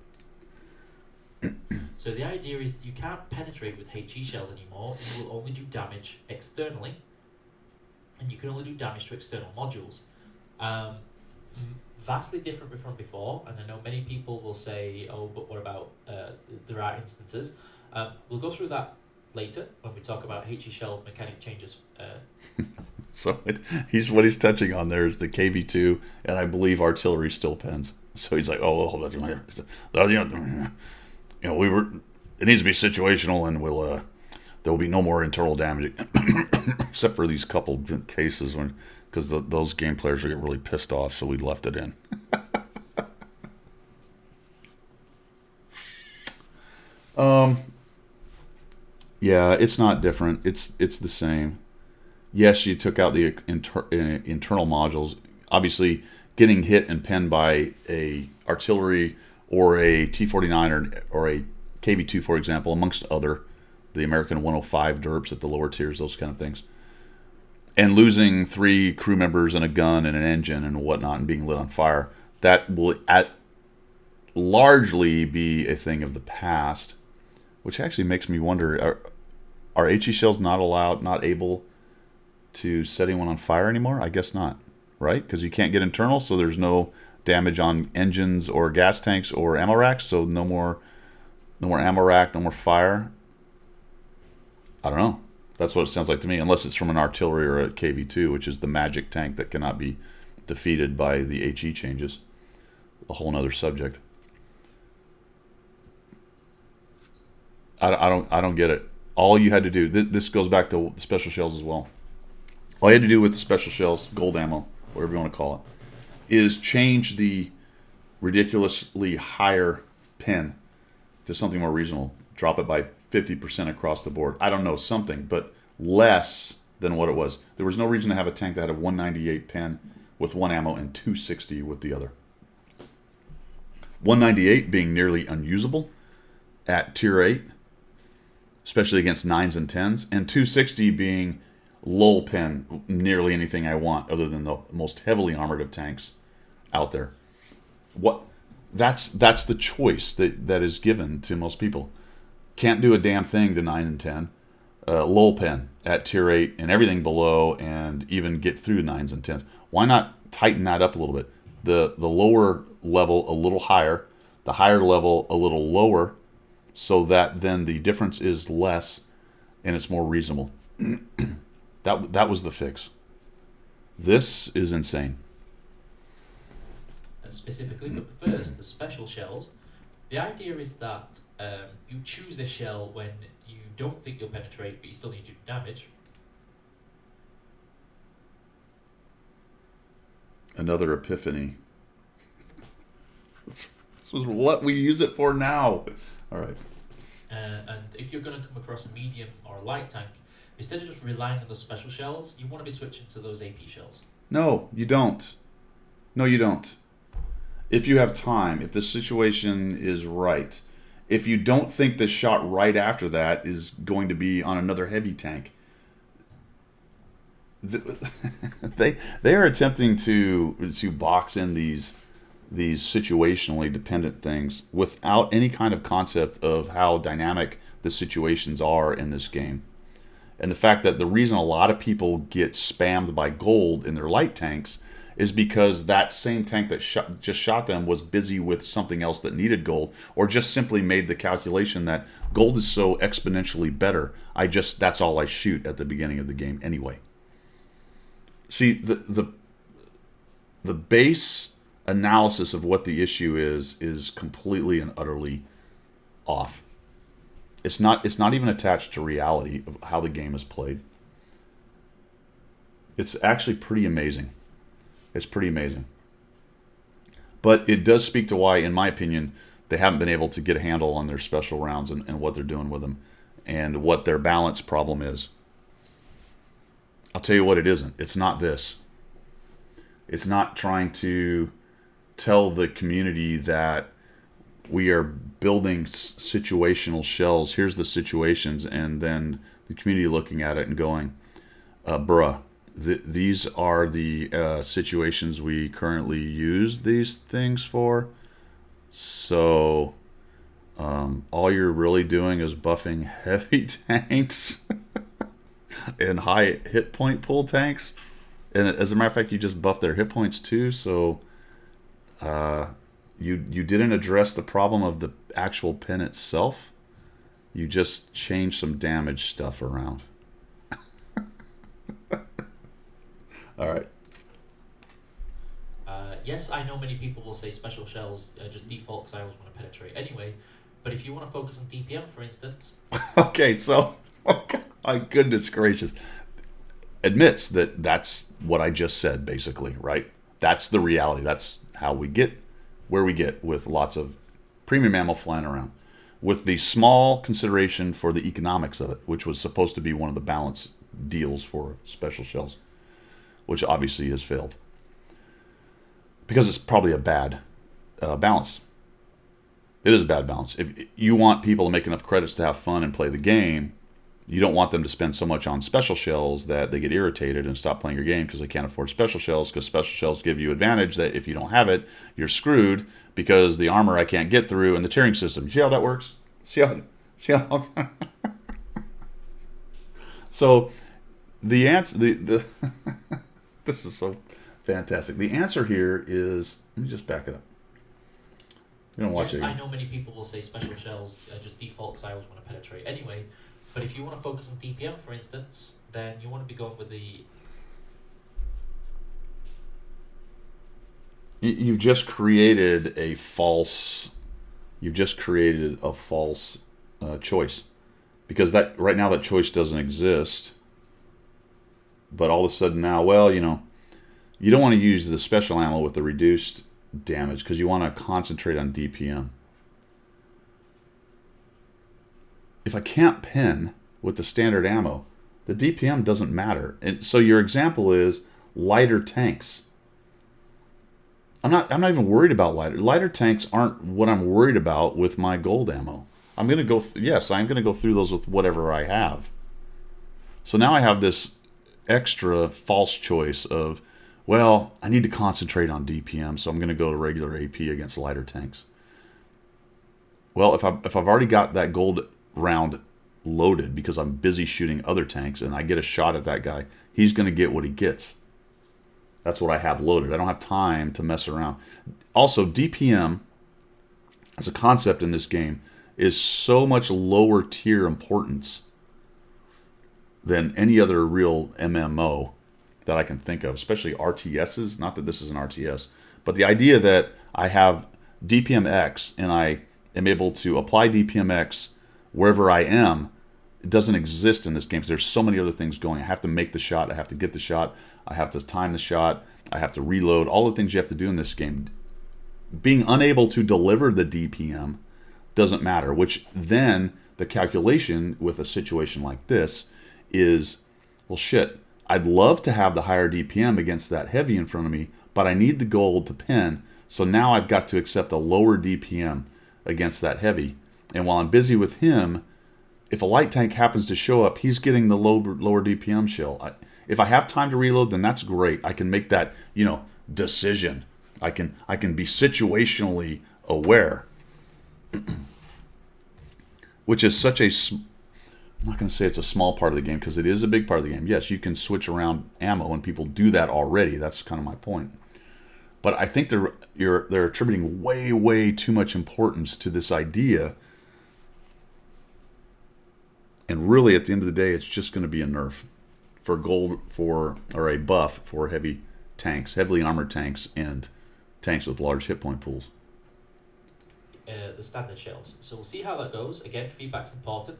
So the idea is you can't penetrate with HE shells anymore. You will only do damage externally, and you can only do damage to external modules. Vastly different from before, and I know many people will say, oh, but what about there are instances. We'll go through that later when we talk about HE shell mechanic changes. So what he's touching on there is the KV2, and I believe artillery still pens. So he's like, oh, well, hold on. It needs to be situational, and there will be no more internal damage, except for these couple cases because those game players will get really pissed off, so we left it in. Yeah, it's not different. It's the same. Yes, you took out the internal modules. Obviously, getting hit and pinned by a artillery or a T-49 or a KV-2, for example, amongst other, the American 105 derps at the lower tiers, those kind of things. and losing 3 crew members and a gun and an engine and whatnot and being lit on fire, that will largely be a thing of the past, which actually makes me wonder, are HE shells not able to set anyone on fire anymore? I guess not, right? Because you can't get internal, so there's no damage on engines or gas tanks or ammo racks, so no more ammo rack, no more fire. I don't know. That's what it sounds like to me, unless it's from an artillery or a KV-2, which is the magic tank that cannot be defeated by the HE changes. A whole nother subject. I don't get it. All you had to do, this goes back to the special shells as well. All you had to do with the special shells, gold ammo, whatever you want to call it, is change the ridiculously higher pin to something more reasonable. Drop it by 50% across the board. I don't know, something, but less than what it was. There was no reason to have a tank that had a 198 pin with one ammo and 260 with the other. 198 being nearly unusable at tier 8, especially against 9s and 10s, and 260 being lull pin nearly anything I want other than the most heavily armored of tanks out there. That's the choice that is given to most people. Can't do a damn thing to 9 and 10. Lull pin at tier 8 and everything below, and even get through 9s and 10s. Why not tighten that up a little bit? The lower level a little higher, the higher level a little lower, so that then the difference is less and it's more reasonable. That was the fix. This is insane. And specifically, but first, the special shells. The idea is that you choose the shell when you don't think you'll penetrate, but you still need to do damage. Another epiphany. This is what we use it for now. All right. And if you're going to come across a medium or a light tank, instead of just relying on the special shells, you want to be switching to those AP shells. No, you don't. No, you don't. If you have time, if the situation is right, if you don't think the shot right after that is going to be on another heavy tank, they are attempting to box in these situationally dependent things without any kind of concept of how dynamic the situations are in this game. And the fact that the reason a lot of people get spammed by gold in their light tanks is because that same tank that just shot them was busy with something else that needed gold, or just simply made the calculation that gold is so exponentially better, that's all I shoot at the beginning of the game anyway. See, the base analysis of what the issue is completely and utterly off. It's not even attached to reality of how the game is played. It's actually pretty amazing. It's pretty amazing. But it does speak to why, in my opinion, they haven't been able to get a handle on their special rounds and what they're doing with them and what their balance problem is. I'll tell you what it isn't. It's not this. It's not trying to tell the community that we are building situational shells. Here's the situations, and then the community looking at it and going, bruh, these are the situations we currently use these things for. So all you're really doing is buffing heavy tanks and high hit point pool tanks. And as a matter of fact, you just buff their hit points too. So you didn't address the problem of the actual pin itself. You just changed some damage stuff around. All right. Yes, I know many people will say special shells just default because I always want to penetrate anyway. But if you want to focus on DPM, for instance... Okay, so... Okay, my goodness gracious. Admits that that's what I just said, basically, right? That's the reality. That's how we get where we get with lots of premium ammo flying around. With the small consideration for the economics of it, which was supposed to be one of the balance deals for special shells, which obviously has failed. Because it's probably a bad balance. It is a bad balance. If you want people to make enough credits to have fun and play the game, you don't want them to spend so much on special shells that they get irritated and stop playing your game because they can't afford special shells, because special shells give you advantage that if you don't have it, you're screwed because the armor I can't get through and the tiering system. You see how that works? See how So the answer, the this is so fantastic. The answer here is, let me just back it up. We don't watch Yes, it. I know many people will say special shells just default because I always want to penetrate anyway. But if you want to focus on DPM, for instance, then you want to be going with the... You've just created a false. You've just created a false choice, because that right now that choice doesn't exist. But all of a sudden now, well, you don't want to use the special ammo with the reduced damage because you want to concentrate on DPM. If I can't pin with the standard ammo, the DPM doesn't matter. And so your example is lighter tanks. I'm not even worried about lighter tanks aren't what I'm worried about with my gold ammo. I'm going to go I'm going to go through those with whatever I have. So now I have this extra false choice of, well, I need to concentrate on DPM, so I'm going to go to regular AP against lighter tanks. Well, if I've already got that gold round loaded because I'm busy shooting other tanks and I get a shot at that guy, he's going to get what he gets. That's what I have loaded. I don't have time to mess around. Also, DPM as a concept in this game is so much lower tier importance than any other real MMO that I can think of, especially RTSs. Not that this is an RTS, but the idea that I have DPMX and I am able to apply DPMX wherever I am, it doesn't exist in this game. So there's so many other things going. I have to make the shot. I have to get the shot. I have to time the shot. I have to reload. All the things you have to do in this game. Being unable to deliver the DPM doesn't matter, which then the calculation with a situation like this is, well, shit, I'd love to have the higher DPM against that heavy in front of me, but I need the gold to pin. So now I've got to accept a lower DPM against that heavy. And while I'm busy with him, if a light tank happens to show up, he's getting the lower DPM shell. If I have time to reload, then that's great. I can make that, decision. I can be situationally aware, which is such a. I'm not going to say it's a small part of the game because it is a big part of the game. Yes, you can switch around ammo, and people do that already. That's kind of my point. But I think they're attributing way too much importance to this idea. And really, at the end of the day, it's just going to be a nerf for gold or a buff for heavy tanks, heavily armored tanks, and tanks with large hit point pools. The standard shells. So we'll see how that goes. Again, feedback's important.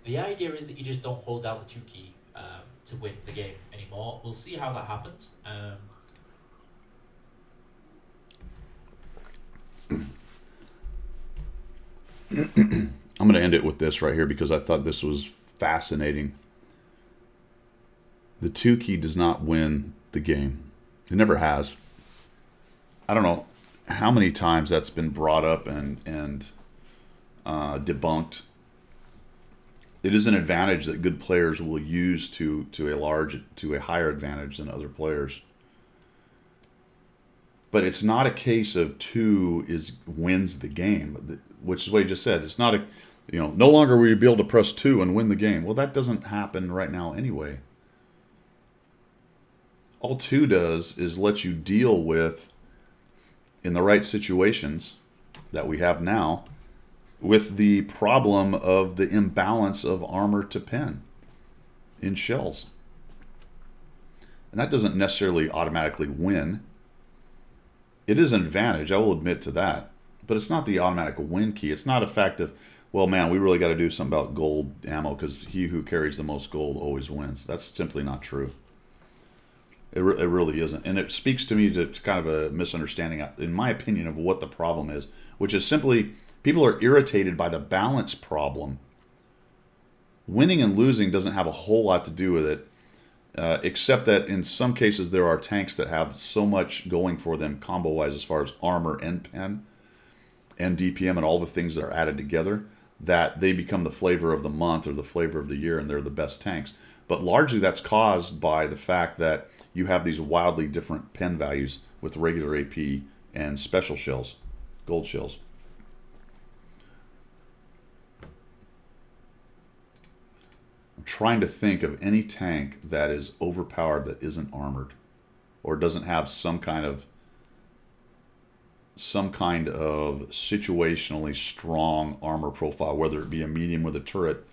The idea is that you just don't hold down the 2 key to win the game anymore. We'll see how that happens. I'm going to end it with this right here because I thought this was fascinating. The 2 key does not win the game. It never has. I don't know how many times that's been brought up and debunked. It is an advantage that good players will use to a higher advantage than other players. But it's not a case of 2 wins the game, which is what you just said. It's not no longer will you be able to press 2 and win the game. Well, that doesn't happen right now anyway. All 2 does is let you deal with, in the right situations that we have now, with the problem of the imbalance of armor to pin in shells. And that doesn't necessarily automatically win. It is an advantage, I will admit to that, but it's not the automatic win key. It's not a fact of, well, man, we really got to do something about gold ammo because he who carries the most gold always wins. That's simply not true. It really isn't. And it speaks to me to kind of a misunderstanding, in my opinion, of what the problem is, which is simply people are irritated by the balance problem. Winning and losing doesn't have a whole lot to do with it, except that in some cases there are tanks that have so much going for them combo-wise as far as armor and pen and DPM and all the things that are added together that they become the flavor of the month or the flavor of the year, and they're the best tanks. But largely that's caused by the fact that you have these wildly different pen values with regular AP and special shells, gold shells. I'm trying to think of any tank that is overpowered that isn't armored or doesn't have some kind of situationally strong armor profile, whether it be a medium with a turret,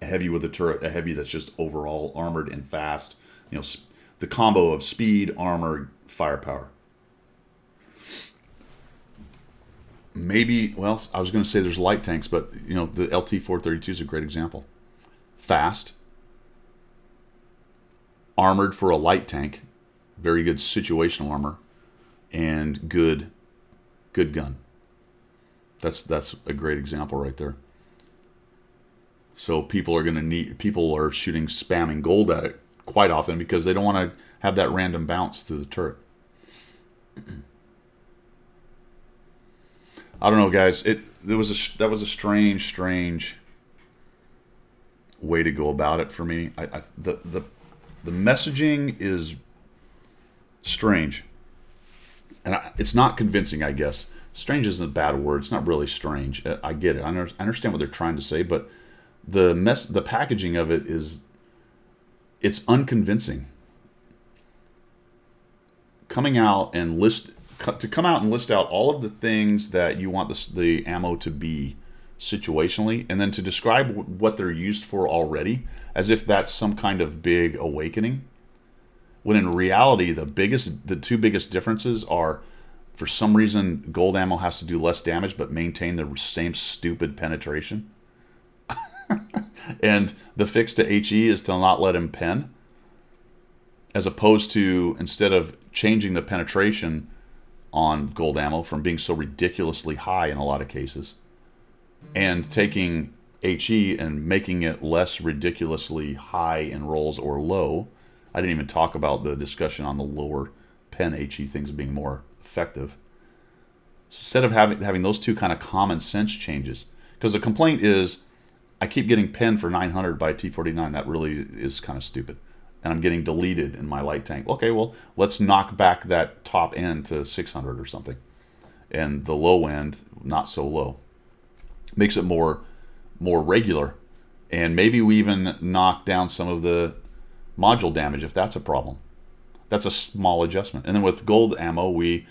a heavy with a turret, a heavy that's just overall armored and fast. You know, the combo of speed, armor, firepower. Maybe, well, I was going to say there's light tanks, but you know, the LT-432 is a great example. Fast, armored for a light tank, very good situational armor, and good gun. That's a great example right there. So people are shooting spamming gold at it quite often because they don't want to have that random bounce through the turret. I don't know, guys. That was a strange way to go about it for me. The messaging is strange. And it's not convincing, I guess. Strange isn't a bad word. It's not really strange. I get it. I understand what they're trying to say, but the packaging of it it's unconvincing. Come out and list out all of the things that you want the ammo to be situationally, and then to describe what they're used for already, as if that's some kind of big awakening. When in reality, the two biggest differences are, for some reason, gold ammo has to do less damage but maintain the same stupid penetration. And the fix to HE is to not let him pen, as opposed to, instead of changing the penetration on gold ammo from being so ridiculously high in a lot of cases, and taking HE and making it less ridiculously high in rolls or low. I didn't even talk about the discussion on the lower pen HE things being more effective. So instead of having those two kind of common sense changes, because the complaint is, I keep getting penned for 900 by T49. That really is kind of stupid. And I'm getting deleted in my light tank. Okay, well, let's knock back that top end to 600 or something. And the low end, not so low. Makes it more regular. And maybe we even knock down some of the module damage if that's a problem. That's a small adjustment. And then with gold ammo, we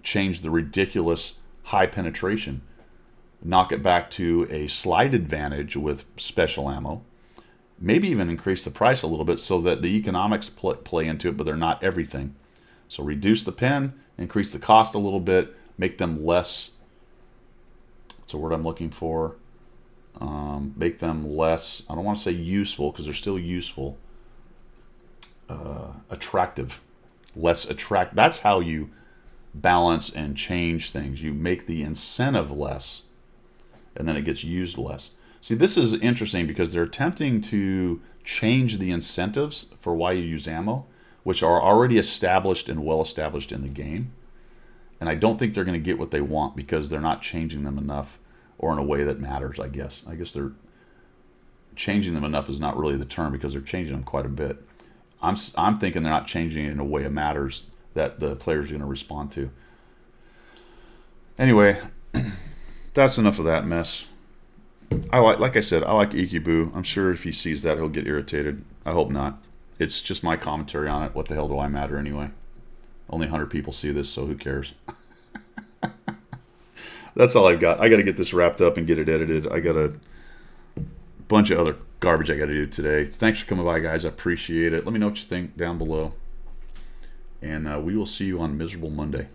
change the ridiculous high penetration, knock it back to a slight advantage with special ammo, maybe even increase the price a little bit so that the economics play into it, but they're not everything. So reduce the pen, increase the cost a little bit, make them less, what's the word I'm looking for? Make them less, I don't want to say useful because they're still useful, attractive, less attract. That's how you balance and change things. You make the incentive less, and then it gets used less. See, this is interesting because they're attempting to change the incentives for why you use ammo, which are already established and well established in the game. And I don't think they're going to get what they want because they're not changing them enough, or in a way that matters, I guess. I guess they're changing them enough is not really the term, because they're changing them quite a bit. I'm thinking they're not changing it in a way that matters, that the players are going to respond to. Anyway, that's enough of that mess. Like I said, I like Ikibu. I'm sure if he sees that, he'll get irritated. I hope not. It's just my commentary on it. What the hell do I matter anyway? Only 100 people see this, so who cares? That's all I've got. I got to get this wrapped up and get it edited. I got a bunch of other garbage I got to do today. Thanks for coming by, guys. I appreciate it. Let me know what you think down below. And we will see you on Miserable Monday.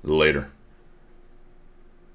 Later.